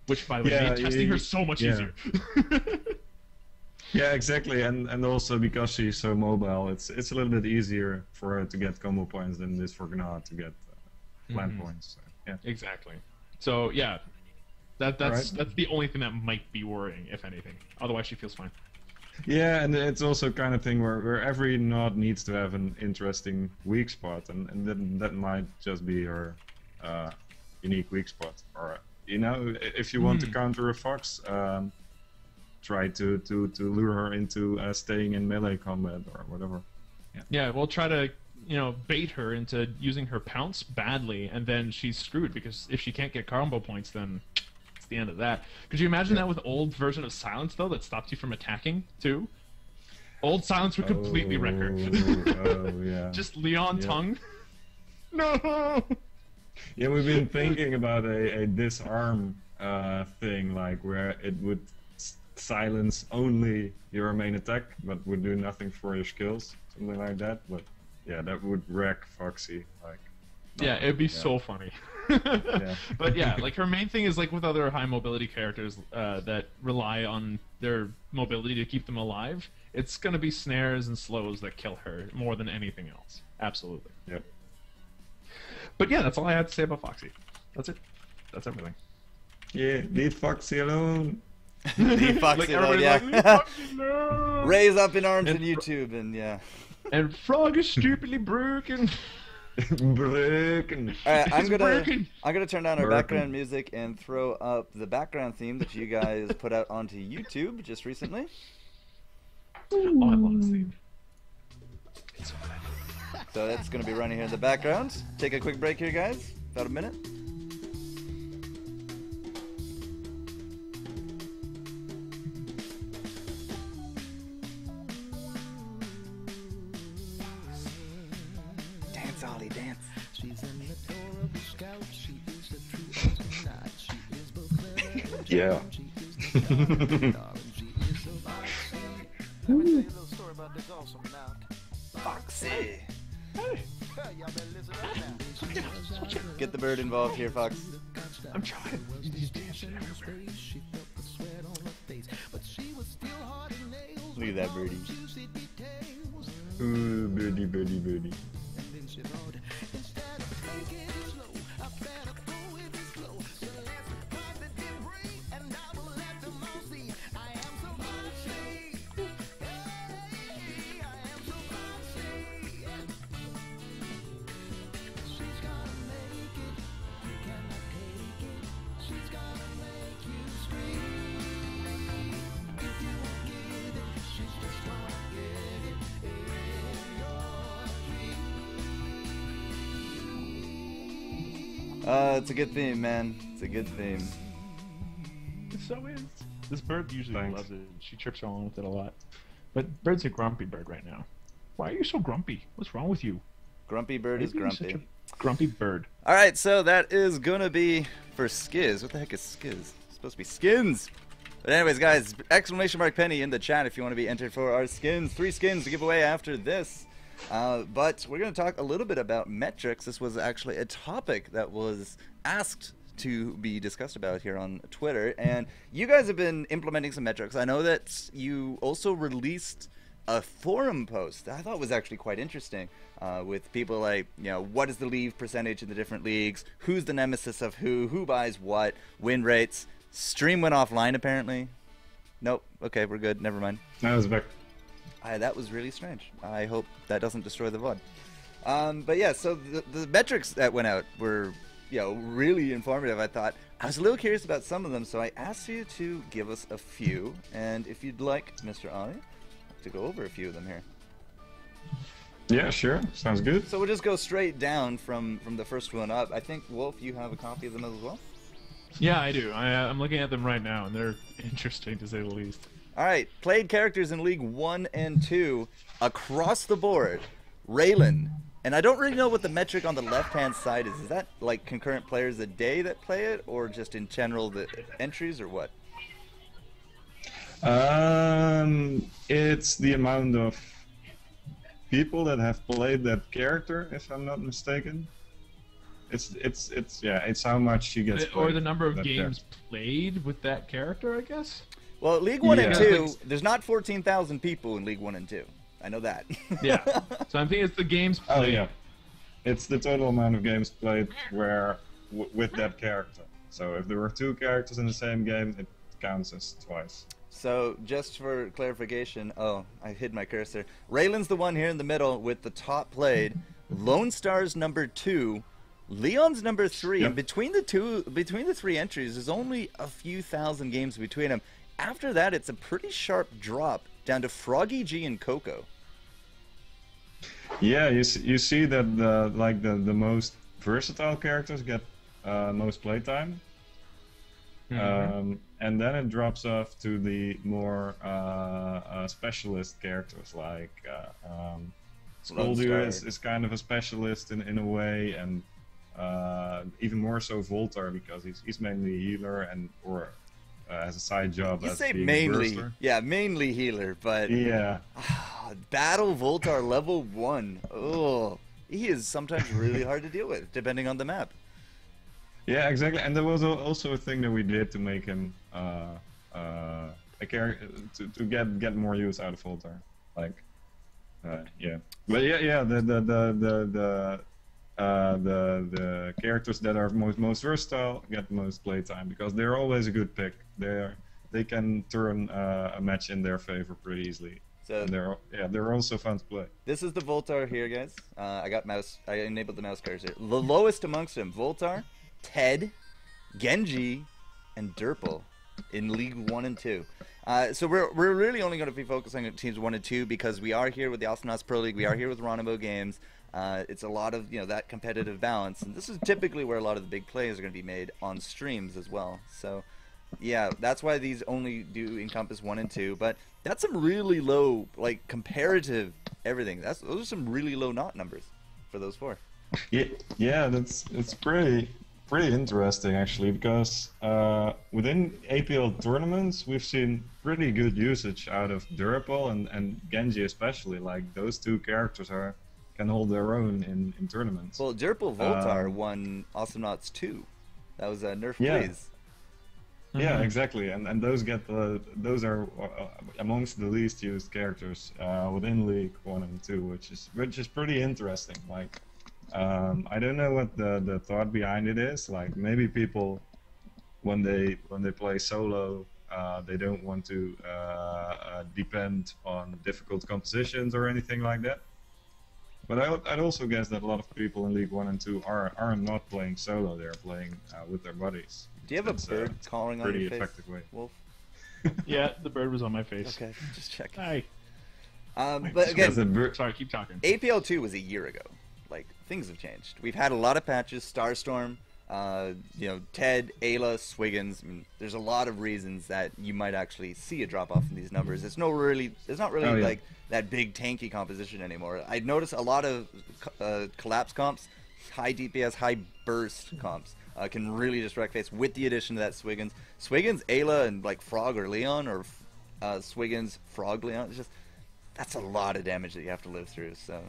Which, by the way, made testing her so much easier. Yeah, exactly, and also because she's so mobile, it's a little bit easier for her to get combo points than it is for Gnat to get plant points. So, yeah. Exactly. So yeah, that's the only thing that might be worrying, if anything. Otherwise, she feels fine. Yeah, and it's also kind of thing where every Naut needs to have an interesting weak spot, and then that might just be her unique weak spot. Or if you want to counter a Fox, try to lure her into staying in melee combat or whatever. Yeah, we'll try to bait her into using her Pounce badly, and then she's screwed because if she can't get combo points, then it's the end of that. Could you imagine that with old version of Silence though, that stopped you from attacking too? Old Silence would completely wreck her. Oh yeah. Just Leon tongue. No. Yeah, we've been thinking about a disarm thing, like where it would silence only your main attack, but would do nothing for your skills, something like that. But yeah, that would wreck Foxy. Like, yeah, it'd be so funny. Yeah. But yeah, like her main thing is like with other high mobility characters that rely on their mobility to keep them alive. It's gonna be snares and slows that kill her more than anything else. Absolutely. Yep. But yeah, that's all I had to say about Foxy. That's it. That's everything. Yeah, leave Foxy alone. Leave Foxy Like, alone, everybody's yeah. like, "Leave Foxy alone." Raise up in arms on YouTube, and yeah. And Frog is stupidly broken. Broken. All right, I'm It's gonna broken. turn down our Broken. background music and throw up the background theme that you guys put out onto YouTube just recently. Oh, I love this theme. It's so good. So that's gonna be running here in the background. Take a quick break here, guys. About a minute. Dance, Ollie, dance. Yeah. Let me tell you a little story about this Awesomenauts. Foxy. Y'all better listen up now. Get the bird involved here, Fox. I'm trying. Look at that birdie. Ooh, birdie, birdie, birdie. It's a good theme, man. It's a good theme. It so is. This bird usually Thanks. loves it. She trips along with it a lot. But Bird's a grumpy bird right now. Why are you so grumpy? What's wrong with you? Grumpy bird is Why are you such grumpy. a grumpy bird. Alright, so that is gonna be for Skiz. What the heck is Skiz? It's supposed to be skins. But anyways, guys, exclamation mark Penny in the chat if you want to be entered for our skins. 3 skins to give away after this. But we're going to talk a little bit about metrics. This was actually a topic that was asked to be discussed about here on Twitter, and you guys have been implementing some metrics. I know that you also released a forum post that I thought was actually quite interesting, with people like, what is the leave percentage in the different leagues, who's the nemesis of who buys what, win rates. Stream went offline apparently. Nope. Okay, we're good. Never mind. That was back. That was really strange. I hope that doesn't destroy the VOD. But yeah, so the metrics that went out were, really informative, I thought. I was a little curious about some of them, so I asked you to give us a few. And if you'd like, Mr. Ollie, to go over a few of them here. Yeah, sure. Sounds good. So we'll just go straight down from the first one up. I think, Wolf, you have a copy of them as well? Yeah, I do. I'm looking at them right now, and they're interesting to say the least. Alright, played characters in League 1 and 2 across the board. Raylan. And I don't really know what the metric on the left-hand side is. Is that like concurrent players a day that play it, or just in general the entries, or what? It's the amount of people that have played that character, if I'm not mistaken. It's how much she gets played. Or the number of that games played with that character, I guess? Well, League 1 and Yeah. 2, there's not 14,000 people in League 1 and 2. I know that. Yeah. So I think it's the games Oh played. yeah, it's the total amount of games played with that character. So if there were 2 characters in the same game, it counts as twice. So, just for clarification, oh, I hid my cursor. Raylan's the one here in the middle with the top played. Lone Star's number 2. Leon's number 3. Yep. And between the 3 entries, there's only a few thousand games between them. After that, it's a pretty sharp drop down to Froggy G and Coco. Yeah, you see that the most versatile characters get most playtime. And then it drops off to the more specialist characters, like Skoldu is kind of a specialist in a way, and even more so Voltar, because he's mainly a healer or has a side job You as say being a mainly, burster. yeah, mainly healer, but Yeah. Battle Voltar level 1. Oh, he is sometimes really hard to deal with, depending on the map. Yeah, exactly. And there was also a thing that we did to make him a character to get more use out of Voltar. Like, yeah. But yeah, the characters that are most versatile get most playtime because they're always a good pick. They can turn a match in their favor pretty easily. So And they're also fun to play. this is the Voltar here, guys. I enabled the mouse cursor. The lowest amongst them: Voltar, Ted, Genji, and Derpal in League 1 and 2. So we're really only going to be focusing on teams 1 and 2 because we are here with the Awesomenauts Pro League. We are here with Ronimo Games. It's a lot of that competitive balance, and this is typically where a lot of the big plays are going to be made on streams as well. So yeah, that's why these only do encompass 1 and 2. But that's some really low, like comparative everything. Those are some really low knot numbers for those 4. Yeah, it's pretty interesting actually, because within APL tournaments we've seen pretty good usage out of Durapol and Genji especially. Like those 2 characters can hold their own in tournaments. Well, Derpal Voltar won Awesomenauts 2. That was a nerf Yeah. freeze. Yeah, exactly, and those are amongst the least used characters within League 1 and 2, which is pretty interesting. Like, I don't know what the thought behind it is. Like maybe people, when they play solo, they don't want to depend on difficult compositions or anything like that. But I'd also guess that a lot of people in League 1 and 2 are not playing solo. They're playing with their buddies. Do you have It's a bird calling on pretty your face, effective way. Wolf? Yeah, the bird was on my face. Okay, just check. Hi. But again, Because the bir- Sorry, keep talking. APL 2 was a year ago. Like, things have changed. We've had a lot of patches. Starstorm, Ted, Ayla, Swiggins. I mean, there's a lot of reasons that you might actually see a drop off in these numbers. It's not really Oh, yeah. like that big tanky composition anymore. I'd noticed a lot of collapse comps, high DPS, high burst comps can really just wreck face with the addition of that Swiggins, Ayla, and like Frog or Leon, or Swiggins, Frog, Leon. It's just that's a lot of damage that you have to live through. So.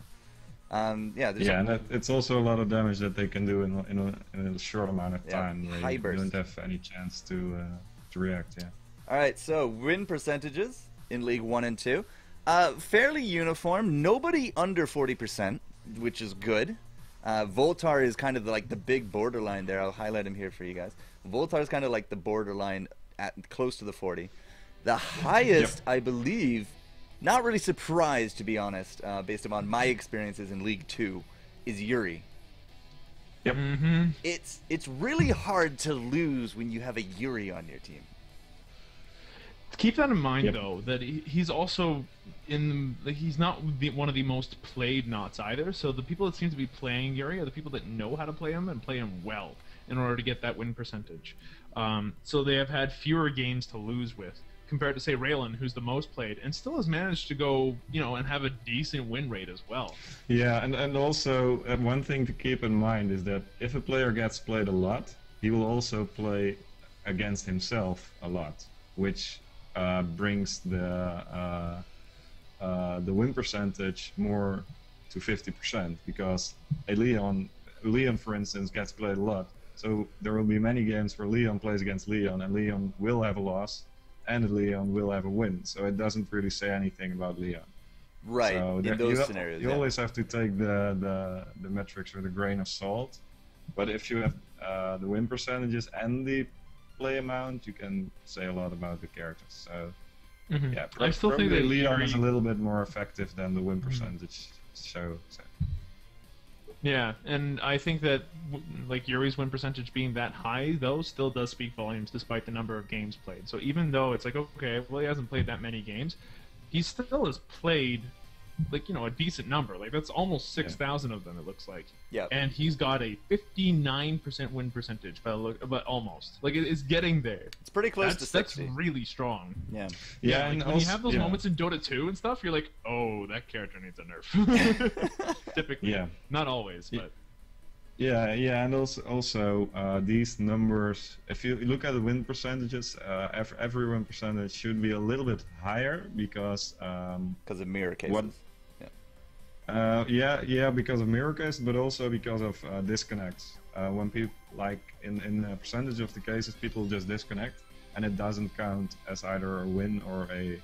There's and it's also a lot of damage that they can do in a short amount of Yeah, time. high They burst. don't have any chance to react. Yeah. All right, so win percentages in League 1 and 2. Fairly uniform. Nobody under 40%, which is good. Voltar is kind of like the big borderline there. I'll highlight him here for you guys. Voltar is kind of like the borderline at close to the 40. The highest, I believe, not really surprised to be honest, based upon my experiences in League 2, is Yuri. Yep. Mm-hmm. It's really hard to lose when you have a Yuri on your team. Keep that in mind, Yep. though, that he's also he's not one of the most played knots either. So the people that seem to be playing Yuri are the people that know how to play him and play him well in order to get that win percentage. So they have had fewer games to lose with compared to, say, Raylan, who's the most played and still has managed to go, and have a decent win rate as well. Yeah, and also one thing to keep in mind is that if a player gets played a lot, he will also play against himself a lot, which brings the win percentage more to 50%, because a Leon, for instance, gets played a lot. So there will be many games where Leon plays against Leon, and Leon will have a loss, and Leon will have a win. So it doesn't really say anything about Leon. Right, So in those scenarios. you always have to take the metrics with a grain of salt. But if you have the win percentages and the play amount, you can say a lot about the characters. So yeah, I still think that Leon is a Yuri- little bit more effective than the win percentage show. So. Yeah, and I think that like Yuri's win percentage being that high though still does speak volumes despite the number of games played. So even though it's like, okay, well, he hasn't played that many games, he still has played like, you know, a decent number. Like that's almost 6,000 of them, it looks like. Yeah. And he's got a 59% win percentage by the look, but almost. Like it's getting there. It's pretty close to That's 60. really strong. Yeah. Yeah, Like, and when also, you have those moments in Dota 2 and stuff, you're like, oh, that character needs a nerf. Typically. Yeah. Not always, but. Yeah, and also these numbers. If you look at the win percentages, every win percentage should be a little bit higher because Because of mirror cases. because of mirror cases, but also because of disconnects. When people in a percentage of the cases, people just disconnect, and it doesn't count as either a win or a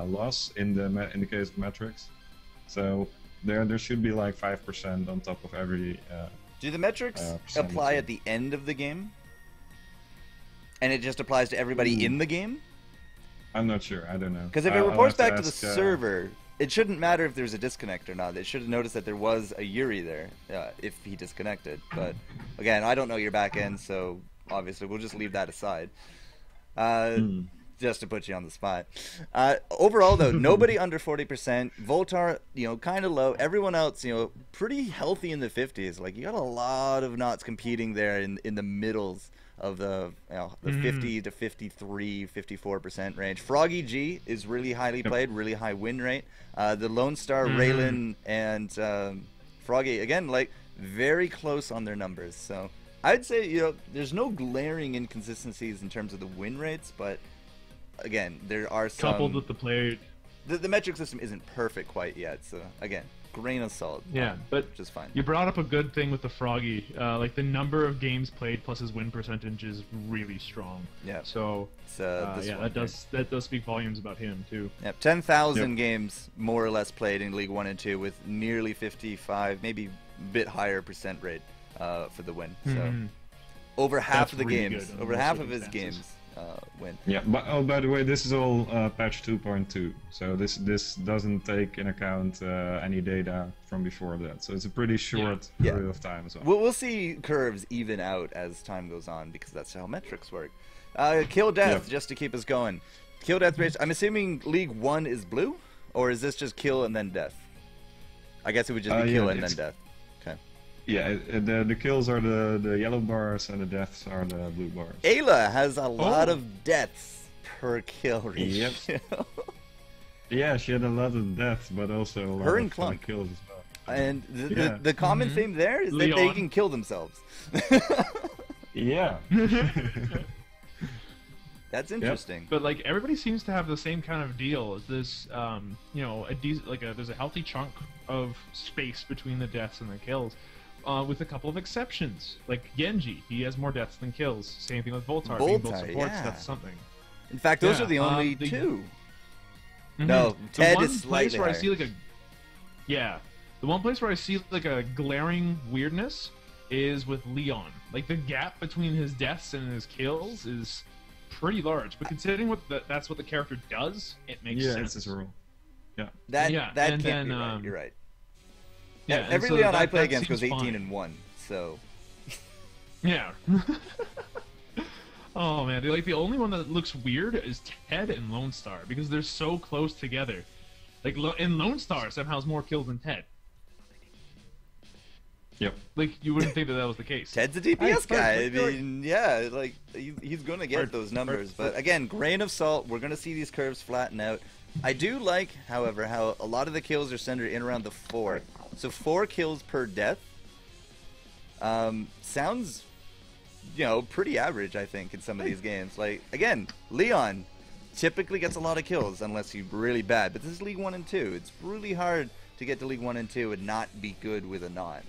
loss in the case of metrics. So there should be like 5% on top of every. Do the metrics percentage. apply at the end of the game? And it just applies to everybody in the game? I'm not sure. I don't know. Because if it I'll reports have back to the ask, server, it shouldn't matter if there's a disconnect or not. It should have noticed that there was a Yuri there if he disconnected. But again, I don't know your back end, so obviously we'll just leave that aside. Just to put you on the spot. Overall, though, nobody under 40%. Voltar, you know, kind of low. Everyone else, you know, pretty healthy in the 50s. Like, you got a lot of Nauts competing there in the middles of the 50 to 53, 54% range. Froggy G is really highly played, really high win rate. The Lone Star, Raylan, and Froggy, again, like, very close on their numbers. So I'd say, you know, there's no glaring inconsistencies in terms of the win rates, but again, there are some. Coupled with the player. The metric system isn't perfect quite yet, so again, grain of salt. Yeah, but just fine. You brought up a good thing with the Froggy. Like the number of games played plus his win percentage is really strong. Yeah. So It's, that does speak volumes about him too. Yep, 10,000 games more or less played in League 1 and 2 with nearly 55, maybe a bit higher percent rate for the win. So over half That's of the really games, good over under half most of his circumstances. games win. Yeah, but by the way, this is all patch 2.2, so this doesn't take in account any data from before that. So it's a pretty short period of time as well. We'll see curves even out as time goes on because that's how metrics work. Kill death, just to keep us going. Kill death rates. I'm assuming League 1 is blue, or is this just kill and then death? I guess it would just be kill and then death. Okay. Yeah, the kills are the yellow bars and the deaths are the blue bars. Ayla has a lot of deaths per kill ratio. Yep. Yeah, she had a lot of deaths, but also a lot Her of and Clunk. kills as well. And the common theme there is that they Leon. can kill themselves. Yeah. That's interesting. But like everybody seems to have the same kind of deal. There's you know, there's a healthy chunk of space between the deaths and the kills. With a couple of exceptions, like Genji, he has more deaths than kills. Same thing with Voltar, being both Voltar, supports, yeah. that's something. In fact, those Yeah, are the only the- two. Mhm. No, The Ted one is place slightly where higher. I see like the one place where I see like a glaring weirdness is with Leon. Like the gap between his deaths and his kills is pretty large. But considering that's what the character does, it makes Yeah, sense. it's his role. Yeah. That Yeah, that and can't then, be right. You're right. Yeah, Yeah, and every so Leon I that- play that against goes seems 18 fine. and 1. So Yeah. Oh man, like the only one that looks weird is Ted and Lone Star because they're so close together. Like and Lone Star somehow has more kills than Ted. Yep. Like you wouldn't think that was the case. Ted's a DPS guy. I feel like- mean, yeah, like he's going to get those numbers. But again, grain of salt. We're going to see these curves flatten out. I do like, however, how a lot of the kills are centered in around the 4. So 4 kills per death. Sounds, you know, pretty average, I think, in some of these games. Like, again, Leon typically gets a lot of kills unless you're really bad. But this is League 1 and 2. It's really hard to get to League 1 and 2 and not be good with a Naut.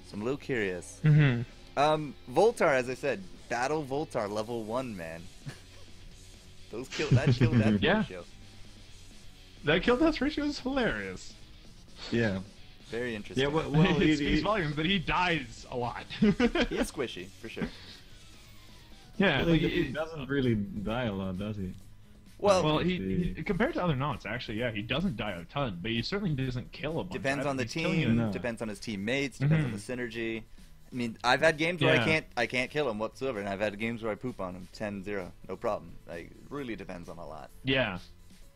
So I'm a little curious. Mm-hmm. Voltar, as I said, Battle Voltar level 1, man. That killed that Yeah. ratio. That kill death ratio is hilarious. Yeah. Very interesting. Yeah. Well, It speaks volumes that he dies a lot. He is squishy for sure. Yeah, like, he doesn't really die a lot, does he? Well, he compared to other Nauts, actually, yeah, he doesn't die a ton, but he certainly doesn't kill a bunch. depends on the He's killing team. No. Depends on his teammates. Depends on the synergy. I mean, I've had games where I can't kill him whatsoever, and I've had games where I poop on him 10-0, no problem. Like, it really depends on a lot. Yeah,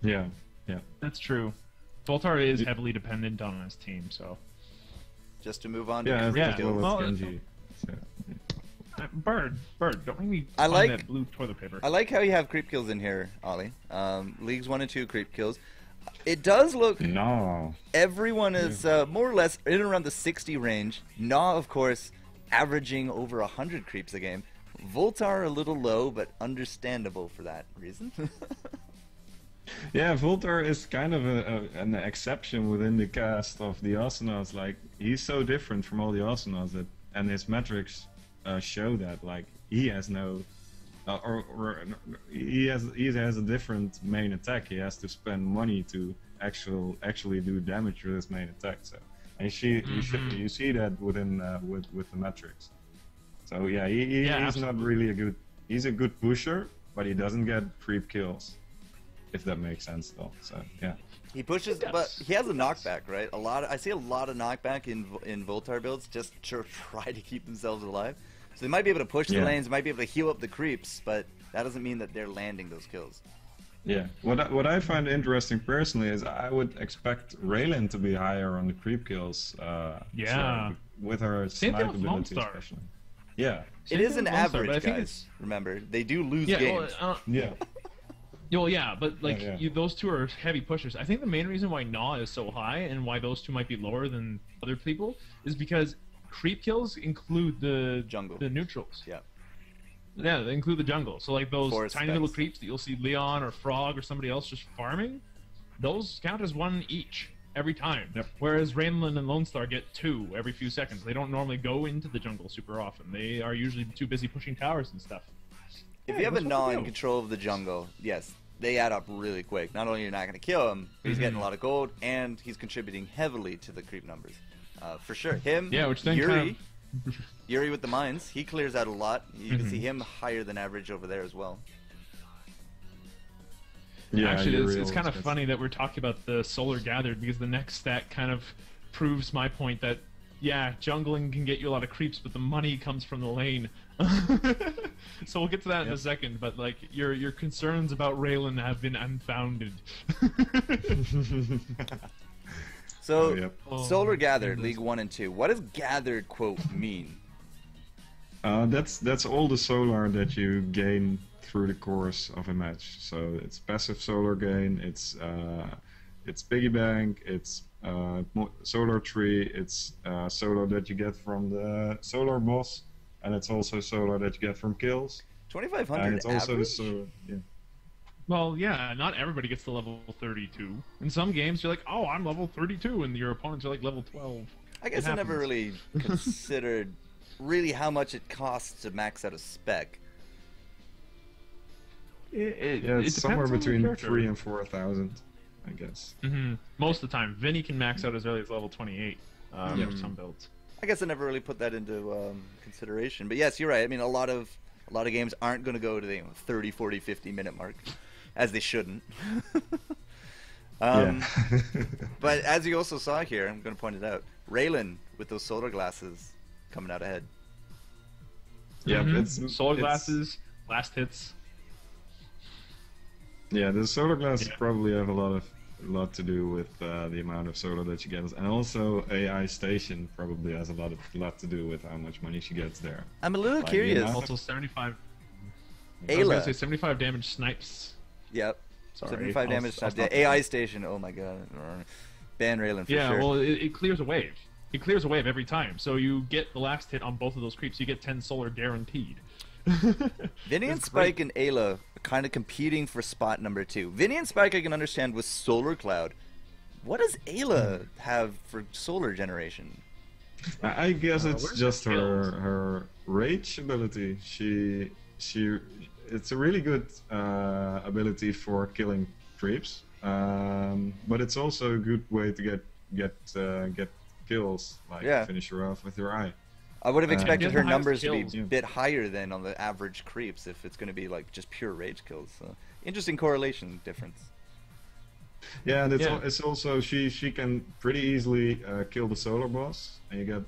Yeah. Yeah. that's true. Voltar is heavily dependent on his team, so. Just to move on to Yeah. creep Yeah, kills. Well, well, with Genji. So, Bird, don't make me I find like- that blue toilet paper. I like how you have creep kills in here, Ollie. Leagues 1 and 2 creep kills. It does look no. everyone is more or less in and around the 60 range. Naw, of course, averaging over 100 creeps a game. Voltar a little low, but understandable for that reason. Yeah, Voltar is kind of an exception within the cast of the Awesomenauts. Like, he's so different from all the Awesomenauts that, and his metrics show that. Like, he has no, he has a different main attack. He has to spend money to actually do damage with his main attack. So, and you see that within with the metrics. So yeah, he's absolutely. not really a good. He's a good pusher, but he doesn't get creep kills. If that makes sense, though. So yeah. He pushes, but he has a knockback, right? I see a lot of knockback in Voltar builds just to try to keep themselves alive. So they might be able to push the lanes, might be able to heal up the creeps, but that doesn't mean that they're landing those kills. Yeah. What I find interesting personally is I would expect Raylan to be higher on the creep kills. Yeah. With her Same thing snipe with ability, Voltar. especially. Yeah. It is an Same thing with Voltar, but I average, think guys. Remember, they do lose Yeah, games. Yeah. Well, yeah, but like Yeah. those two are heavy pushers. I think the main reason why Naw is so high and why those two might be lower than other people is because creep kills include the Jungle. the neutrals. Yeah. Yeah, they include the jungle. So like those Forest tiny little specs. creeps that you'll see Leon or Frog or somebody else just farming, those count as one each every time. Yep. Whereas Rainland and Lone Star get two every few seconds. They don't normally go into the jungle super often. They are usually too busy pushing towers and stuff. If Yeah, you have a that's what Naw they in do. control of the jungle, yes, they add up really quick. Not only you're not going to kill him, but he's getting a lot of gold, and he's contributing heavily to the creep numbers. For sure. Him, Yeah, which then Yuri, kind Yuri with the mines, he clears out a lot. You can see him higher than average over there as well. Yeah. Actually, Yuri it's kind of always funny that we're talking about the solar gathered because the next stat kind of proves my point that yeah, jungling can get you a lot of creeps, but the money comes from the lane. So we'll get to that in a second. But like your concerns about Raylan have been unfounded. So, Oh, yep. Solar Gathered, League 1 and 2. What does gathered quote mean? That's all the solar that you gain through the course of a match. So it's passive solar gain, it's piggy bank, it's solar tree, it's solar that you get from the solar boss, and it's also solar that you get from kills. 2,500 And it's also the average? solar. Yeah. Well, yeah, not everybody gets to level 32. In some games, you're like, oh, I'm level 32, and your opponents are like level 12. I guess It I never happens. really considered really how much it costs to max out a spec. Yeah, It it's somewhere depends on the between character. 3,000 and 4,000, I guess. Most of the time, Vinny can max out as early as level 28 for some builds. I guess I never really put that into consideration. But yes, you're right. I mean, a lot of games aren't going to go to the 30, 40, 50 minute mark, as they shouldn't. Yeah. But as you also saw here, I'm going to point it out, Raylan with those solar glasses coming out ahead. Yeah, Solar it's- glasses, last hits. Yeah, the solar glasses Yeah. probably have a lot to do with the amount of solar that she gets, and also AI Station probably has a lot to do with how much money she gets there. I'm a little Like, curious. you know? Also 75. I was Ayla. gonna say 75 damage snipes. Yep. Sorry, 75 I'll- damage. I'll The stop AI there. station. Oh my god. Ban Raylan for Yeah, sure. well, it clears a wave. It clears a wave every time. So you get the last hit on both of those creeps. You get 10 solar guaranteed. Vinny and That's Spike great. and Ayla are kind of competing for spot number 2. Vinny and Spike I can understand with Solar Cloud. What does Ayla have for solar generation? I guess it's where's just the skills? her rage ability. She it's a really good ability for killing creeps, but it's also a good way to get kills, like finish her off with your eye. I would have expected her highest numbers to kills. be a bit higher than on the average creeps if it's going to be like just pure rage kills. So interesting correlation difference. Yeah, and it's also she can pretty easily kill the solar boss, and you get,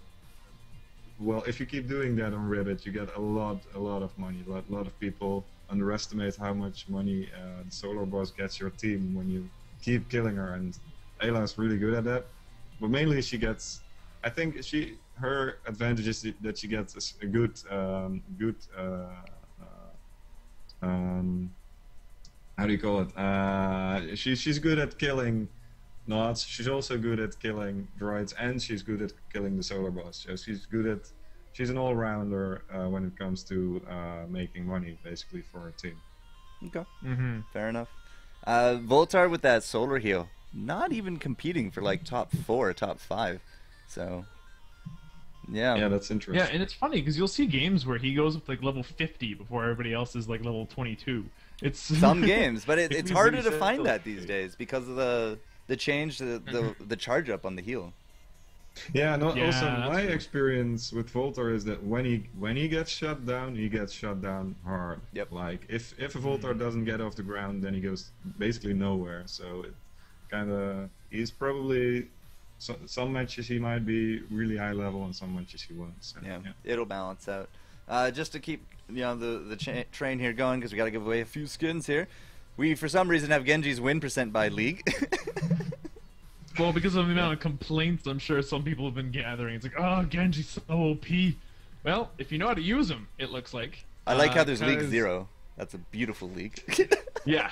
well, if you keep doing that on Ribbit, you get a lot of money. A lot of people underestimate how much money the solar boss gets your team when you keep killing her, and Ayla's really good at that. But mainly she gets, I think her advantage is that she gets a good how do you call it? She's good at killing Nauts. She's also good at killing droids, and she's good at killing the solar boss. So she's an all-rounder when it comes to making money, basically, for her team. Okay, fair enough. Voltar with that solar heal, not even competing for like top 4, top 5. So yeah, that's interesting. Yeah, and it's funny because you'll see games where he goes up like level 50 before everybody else is like level 22. It's some games, but it's harder to find that these days because of the change, the charge up on the heal. Yeah, and also my experience with Voltar is that when he gets shut down, he gets shut down hard. Yep. Like if a Voltar doesn't get off the ground, then he goes basically nowhere. So it kind of, he's probably, some matches he might be really high level, and some matches he won't. So, yeah, it'll balance out. Just to keep the train here going, because we got to give away a few skins here. We for some reason have Genji's win percent by league. Well, because of the amount of complaints I'm sure some people have been gathering. It's like, oh, Genji's so OP. Well, if you know how to use him, it looks like. I like how there's League 0. That's a beautiful league. Yeah.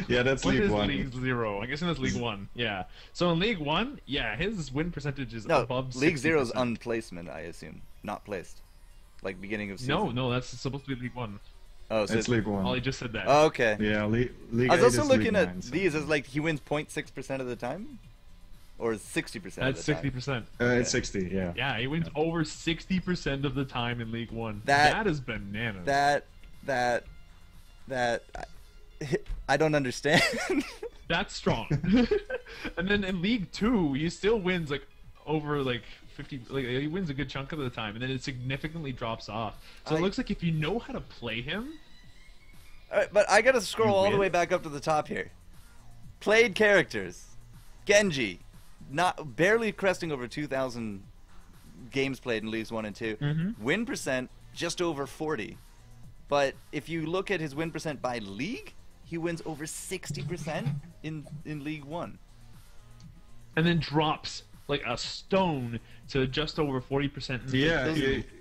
Yeah, that's What League is 1. League 0? I guess that's League 1. Yeah. So in League 1, yeah, his win percentage is No, above 60%. League 0 is unplacement, I assume. Not placed. Like beginning of season. No, that's supposed to be League 1. Oh, so It's League 1. Ollie just said that. Oh, okay. Yeah, League I was 8 also is looking League at 9, so. these as like he wins 0.6% of the time? Or 60% That's of the time? 60%. It's 60, yeah. Yeah, he wins over 60% of the time in League 1. That- That is bananas. That I don't understand. That's strong. And then in League 2, he still wins like over like 50, like he wins a good chunk of the time, and then it significantly drops off. So it looks like if you know how to play him, Alright, but I gotta scroll all the way back up to the top here. Played characters. Genji. Barely cresting over 2,000 games played in Leagues 1 and 2. Win percent, just over 40. But if you look at his win percent by league, he wins over 60% in League 1. and then drops like a stone to just over 40%. Yeah,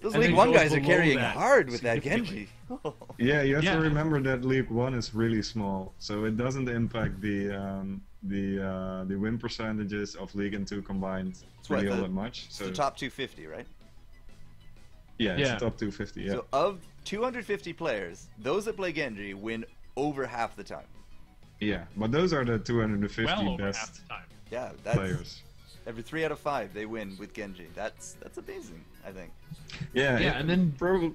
Those And League then 1 goes guys are below carrying that hard with that significantly. Genji. yeah. You have Yeah. to remember that League 1 is really small, so it doesn't impact the win percentages of League and 2 combined really all that much. It's So the top 250, right? yeah, it's Yeah. the top 250. Yeah. So of 250 players, those that play Genji win over half the time. Yeah, but those are the 250 Well over half best the time. Yeah, that's players. every 3 out of 5 they win with Genji. That's amazing, I think. Yeah, Yeah, and then probably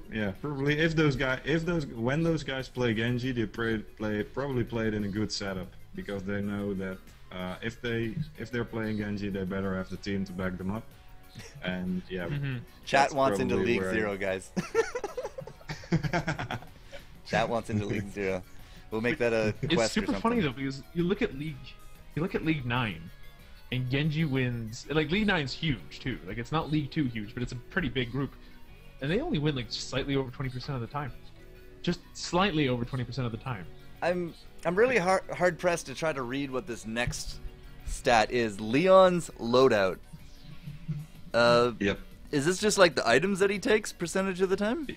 when those guys play Genji, they probably play it in a good setup, because they know that if they're playing Genji, they better have the team to back them up. And yeah, Chat that's wants into probably League where- 0, guys. Chat wants into League 0. We'll make that a quest It's or super something. funny though, because you look at League 9, and Genji wins. Like League 9's huge too. Like it's not League 2 huge, but it's a pretty big group, and they only win like slightly over 20% of the time. Just slightly over 20% of the time. I'm really hard pressed to try to read what this next stat is. Leon's loadout. Yep. Is this just like the items that he takes percentage of the time?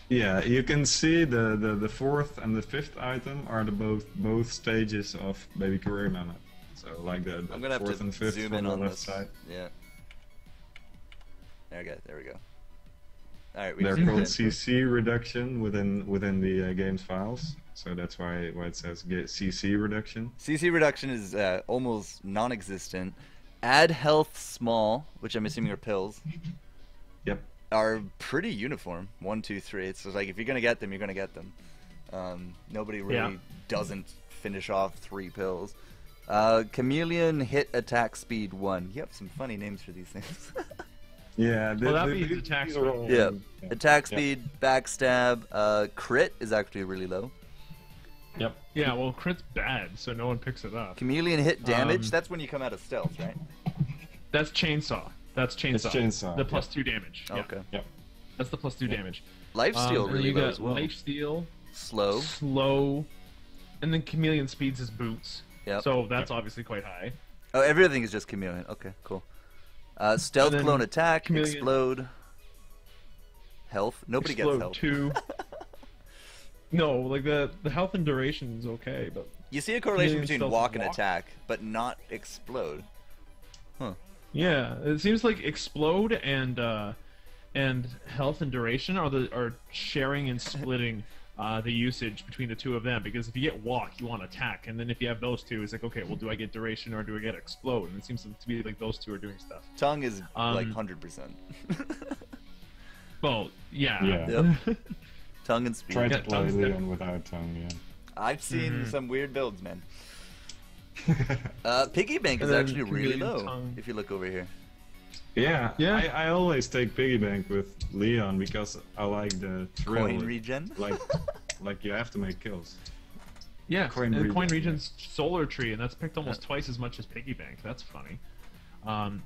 Yeah, you can see the fourth and the fifth item are the both stages of Baby Career Mama. So like the I'm gonna have fourth to and fifth zoom from in the on left this. side. Yeah. There we go. All right, They're zoomed called in. CC reduction within the game's files. So that's why it says CC reduction. CC reduction is almost non-existent. Add health small, which I'm assuming are pills, Yep. are pretty uniform. 1, 2, 3. It's just like if you're gonna get them, you're gonna get them. Nobody really Yeah. doesn't finish off 3 pills. Chameleon hit attack speed 1. You have some funny names for these things. Yeah, Well, that means attack these are all- Yeah. yeah. Attack Yeah. speed, backstab, crit is actually really low. Yep. Yeah, well, crit's bad, so no one picks it up. Chameleon hit damage, Um, that's when you come out of stealth, right? That's chainsaw. That's chainsaw. It's chainsaw, The yeah. +2 damage. Yeah. Okay. Yep. That's the +2 damage. Lifesteal And really you low got as well. lifesteal, Slow. slow, and then chameleon speeds his boots. Yep. So that's obviously quite high. Oh, everything is just chameleon. Okay, cool. Stealth, And then clone, attack, chameleon- explode, health. Nobody Explode gets health. 2. No, like the health and duration is okay, but You see a correlation Chameleon between stealth walk and and walk. attack, but not explode. yeah, it seems like explode and health and duration are sharing and splitting the usage between the two of them, because if you get walk, you want attack, and then if you have those two, it's like, okay, well, do I get duration or do I get explode? And it seems to be like those two are doing stuff. Tongue is like Um, 100%. Well, yeah. Yeah. Yep. Tongue and speed. Try to Yeah, play tongue's Leon without tongue, yeah. I've seen Mhm. some weird builds, man. Piggy bank is And then actually really chameleon low. tongue. If you look over here. Yeah, Yeah. I always take piggy bank with Leon because I like the thrill. Coin regen. like you have to make kills. Yeah, Coin and Coin regen, Region's Solar Tree, and that's picked almost twice as much as Piggy Bank. That's funny.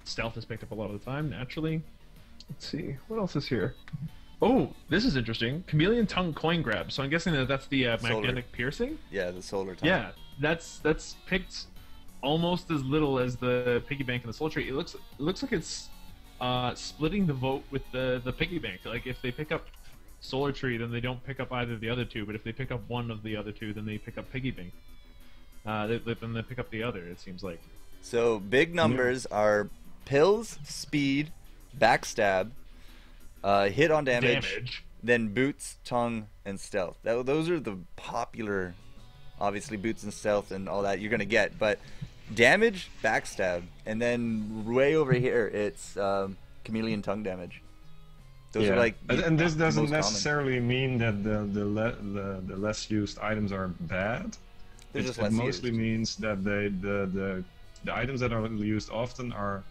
Stealth is picked up a lot of the time, naturally. Let's see, what else is here? Oh, this is interesting. Chameleon Tongue Coin Grab. So I'm guessing that's the Solar. magnetic piercing? Yeah, the solar tongue. Yeah, that's picked almost as little as the Piggy Bank and the Solar Tree. It looks like it's splitting the vote with the Piggy Bank. Like, if they pick up Solar Tree, then they don't pick up either of the other two, but if they pick up one of the other two, then they pick up Piggy Bank. Then they pick up the other, it seems like. So big numbers are pills, speed, backstab, hit on damage, then boots, tongue, and stealth. Those are the popular, obviously boots and stealth and all that you're gonna get. But damage, backstab, and then way over here it's chameleon tongue damage. Those are like and this doesn't most common. necessarily mean that the less used items are bad. They're just It less mostly used. means that the items that are used often are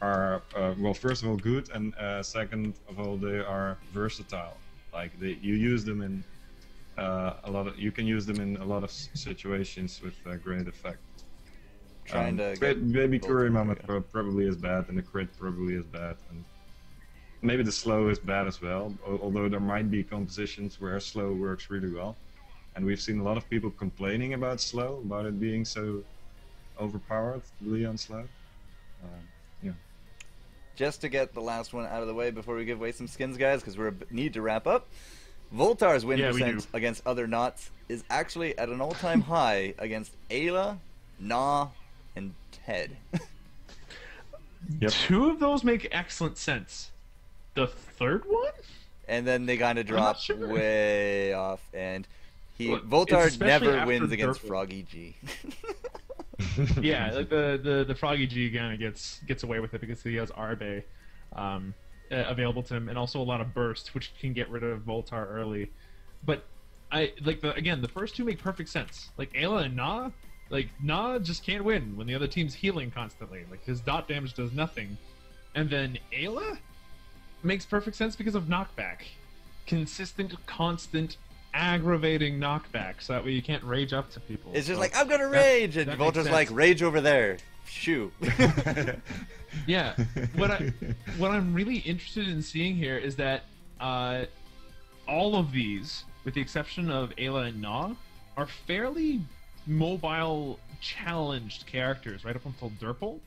well, first of all good, and second of all they are versatile. Like you use them in you can use them in a lot of situations with great effect. Trying to get Baby both Curry of them, Mammoth yeah. probably is bad, and the crit probably is bad, and maybe the slow is bad as well. Although there might be compositions where slow works really well, and we've seen a lot of people complaining about slow, about it being so overpowered, Leon slow. Yeah. Just to get the last one out of the way before we give away some skins, guys, because we need to wrap up. Voltar's win Yeah, we percent do. against other Nauts is actually at an all-time high against Ayla, Nah, and Ted. Yep. Two of those make excellent sense. The third one? And then they kind of I'm not drop sure. way off, and Well, it's Voltar especially never after wins against Droppod. Froggy G. Yeah, like the Froggy G kind of gets away with it because he has Arbe available to him, and also a lot of burst, which can get rid of Voltar early. But the first two make perfect sense. Like Ayla and Nah, like Nah just can't win when the other team's healing constantly. Like his dot damage does nothing, and then Ayla makes perfect sense because of knockback, consistent, constant, aggravating knockback, so that way you can't rage up to people. It's just So like, I'm gonna that- rage, and that makes Voltar's sense. like, rage over there. Shoot. Yeah, what I'm really interested in seeing here is that all of these, with the exception of Ayla and Nah, are fairly mobile, challenged characters right up until Durple,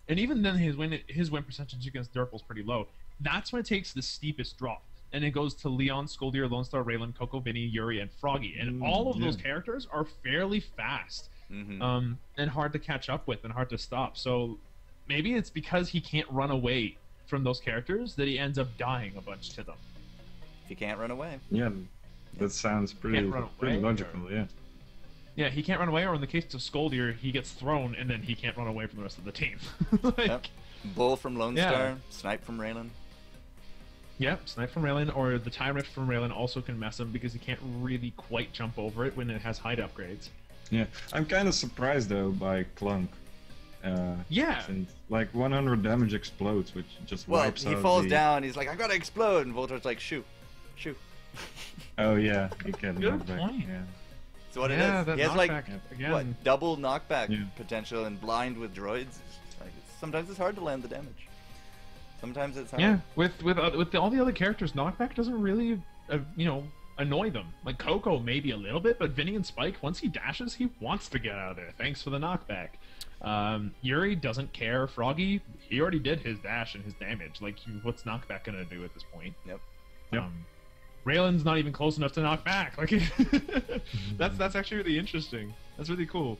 and even then his win percentage against Durple's pretty low. That's when it takes the steepest drop, and it goes to Leon, Skoldir, Lone Star, Raylan, Coco, Vinny, Yuri, and Froggy, and all of those characters are fairly fast. Mhm. And hard to catch up with and hard to stop. So maybe it's because he can't run away from those characters that he ends up dying a bunch to them. If you can't run away. Yeah, that sounds pretty Can't run away, logical. or- Yeah. Yeah, he can't run away, or in the case of Skoldir, he gets thrown and then he can't run away from the rest of the team. like, Yep. Bull from Lone Yeah. Star, Snipe from Raylan. Yep, snipe from Raylan, or the time rift from Raylan also can mess him because he can't really quite jump over it when it has height upgrades. Yeah, I'm kind of surprised though by Clunk. Yeah. Since, like 100 damage explodes, which just wipes he out falls the... down. He's like, I gotta explode, and Voltar's like, shoot, shoot. Oh yeah, you can Good knock back. point. Yeah. That's what Yeah, it is. that He has like knockback again. what, double knockback Yeah. potential and blind with droids. Like, sometimes it's hard to land the damage. Sometimes it's hard. Yeah, with all the other characters, knockback doesn't really, annoy them. Like Coco maybe a little bit, but Vinny and Spike, once he dashes, he wants to get out of there. Thanks for the knockback. Yuri doesn't care. Froggy, he already did his dash and his damage. Like, what's knockback gonna do at this point? Yep. Raylan's not even close enough to knock back. Like, that's actually really interesting. That's really cool.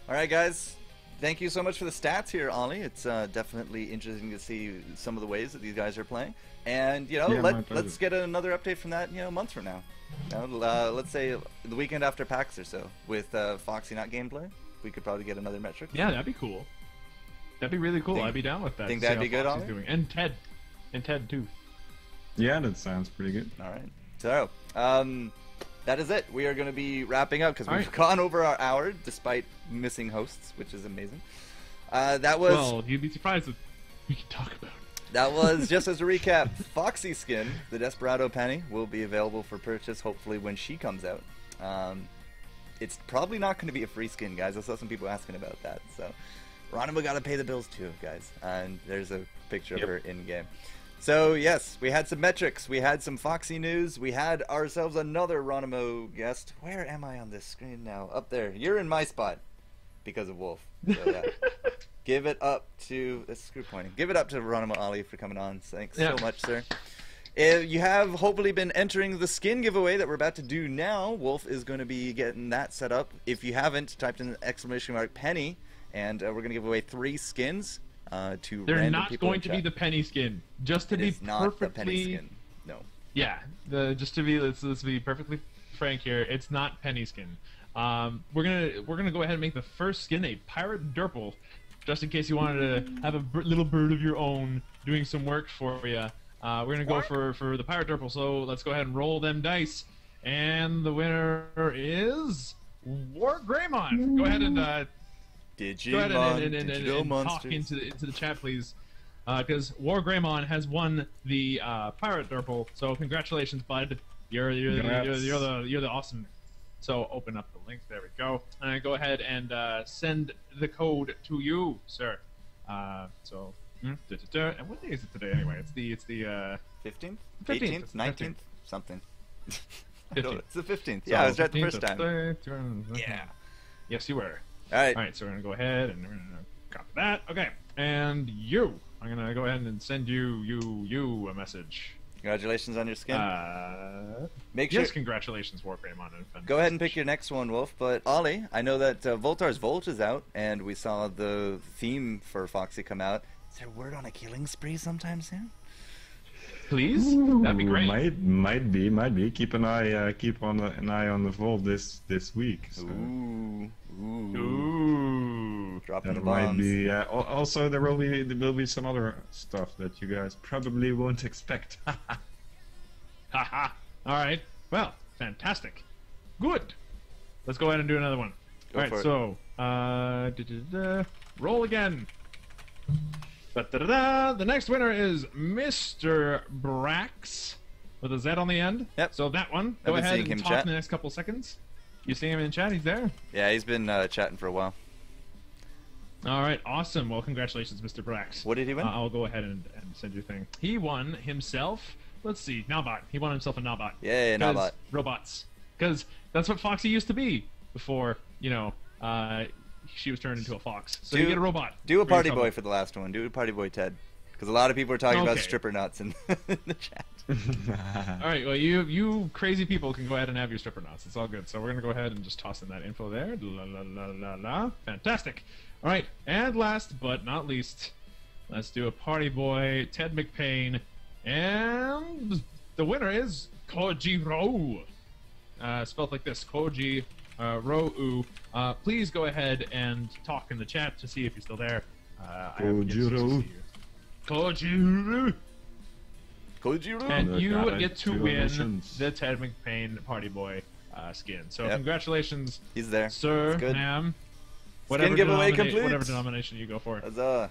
All right, guys. Thank you so much for the stats here, Ollie. It's definitely interesting to see some of the ways that these guys are playing. And, Yeah, my pleasure. let's get another update from that, a month from now. Let's say the weekend after PAX or so with Foxy Not gameplay. We could probably get another metric. Yeah, that'd be cool. That'd be really cool. Think- I'd be down with that. think to see that'd be how good, Foxy's Ollie? doing. And Ted too. Yeah, that sounds pretty good. All right. So, that is it. We are going to be wrapping up because we've All right. gone over our hour despite missing hosts, which is amazing. That was Well, you'd be surprised what we can talk about. That was, just as a recap, Foxy skin, the Desperado Penny, will be available for purchase hopefully when she comes out. It's probably not going to be a free skin, guys. I saw some people asking about that. So, Ronimo got to pay the bills too, guys. And there's a picture of her in-game. So, yes, we had some metrics. We had some Foxy news. We had ourselves another Ronimo guest. Where am I on this screen now? Up there. You're in my spot because of Wolf. So, yeah. Give it up to screw pointing. Give it up to Ronimo Ali for coming on. Thanks so much, sir. You have hopefully been entering the skin giveaway that we're about to do now. Wolf is going to be getting that set up. If you haven't, typed in !penny, and we're going to give away 3 skins to They're random not people going in to chat. be the penny skin. Just to It be is not perfectly the penny skin. No. Yeah, just to be let's be perfectly frank here. It's not penny skin. We're gonna go ahead and make the first skin a pirate Durple, just in case you wanted to have a little bird of your own doing some work for you. We're gonna go for the pirate Durple. So let's go ahead and roll them dice, and the winner is War Greymon. Go ahead and go ahead Digital and talk monsters. into the chat, please. Because War Greymon has won the pirate Durple. So congratulations, bud. You're the awesome. So open up the link. There we go. And go ahead and send the code to you, sir. And what day is it today anyway? It's the 15th? 15th. 18th? 19th? Something. I don't know. 15th. It's the 15th. Yeah, I was right the 15th first time. Yeah. Yes, you were. All right. All right, so we're gonna go ahead and we're gonna copy that. Okay, and you. I'm gonna go ahead and send you a message. Congratulations on your skin. Make Yes, sure. congratulations, War Greymon. Go ahead and pick your next one, Wolf. But Ollie, I know that Voltar's Volt is out, and we saw the theme for Foxy come out. Is there word on a killing spree sometime soon? Please, that'd be great. Might be. Keep an eye on the vault this week. So. Ooh. Dropping That the might bombs. be. Also, there will be some other stuff that you guys probably won't expect. Haha. All right. Well, fantastic. Good. Let's go ahead and do another one. Go All for right. it. So, roll again. The next winner is Mr. Brax with a Z on the end. Yep. So that one. I've Go been ahead seeing him and talk chat. in the next couple seconds. You see him in chat? He's there. Yeah, he's been chatting for a while. All right. Awesome. Well, congratulations, Mr. Brax. What did he win? I'll go ahead and send you a thing. He won himself. Let's see. Naubot. He won himself a Naubot. Yay, Naubot. Robots. Because that's what Foxy used to be before, she was turned into a fox. So you get a robot. Do a for party yourself. boy for the last one. Do a party boy Ted. Because a lot of people are talking about Okay. stripper nuts in, in the chat. All right, well, you crazy people can go ahead and have your stripper knots. It's all good. So we're going to go ahead and just toss in that info there. La, la, la, la, la. Fantastic. All right, and last but not least, let's do a party boy, Ted McPain. And the winner is Kojiro. Spelled like this, Koji Rou. Please go ahead and talk in the chat to see if you're still there. I haven't yet to see you. Kojiro. Kojiro. And you God, get to 2 win missions. the Ted McPain Party Boy skin. So Yep. congratulations, He's there. sir, It's good. ma'am. Whatever giveaway complete. Whatever denomination you go for. Huzzah.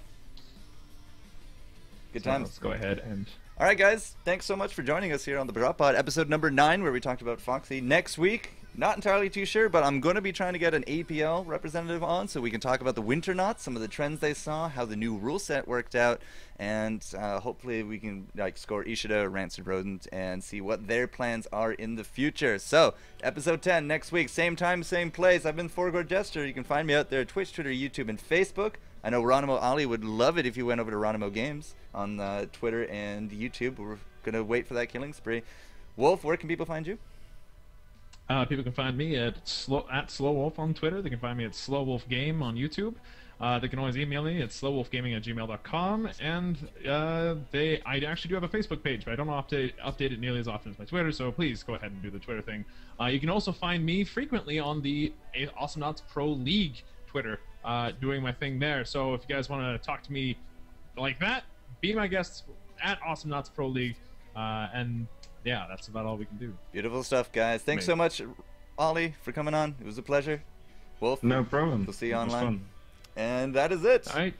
Good So times. let's go ahead and. All right, guys. Thanks so much for joining us here on the Droppod, episode number 9, where we talked about Foxy. Next week, not entirely too sure, but I'm going to be trying to get an APL representative on so we can talk about the winter knots, some of the trends they saw, how the new rule set worked out, and hopefully we can score Ishida, Rancid Rodent, and see what their plans are in the future. So, episode 10 next week, same time, same place. I've been FourCourtJester. You can find me out there Twitch, Twitter, YouTube, and Facebook. I know Ronimo Ali would love it if you went over to Ronimo Games on Twitter and YouTube. We're going to wait for that killing spree. Wolf, where can people find you? People can find me at SlowWolf on Twitter. They can find me at SlowWolfGame on YouTube. They can always email me at slowwolfgaming@gmail.com. And I actually do have a Facebook page, but I don't update it nearly as often as my Twitter, so please go ahead and do the Twitter thing. You can also find me frequently on the Awesomenauts Pro League Twitter, doing my thing there. So if you guys want to talk to me like that, be my guests at Awesomenauts Pro League. And yeah, that's about all we can do. Beautiful stuff, guys. Thanks so much, Ollie, for coming on. It was a pleasure. Wolf, No problem. we'll see you It was online. fun. And that is it. All right.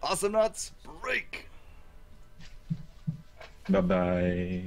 Awesomenauts break. Bye-bye.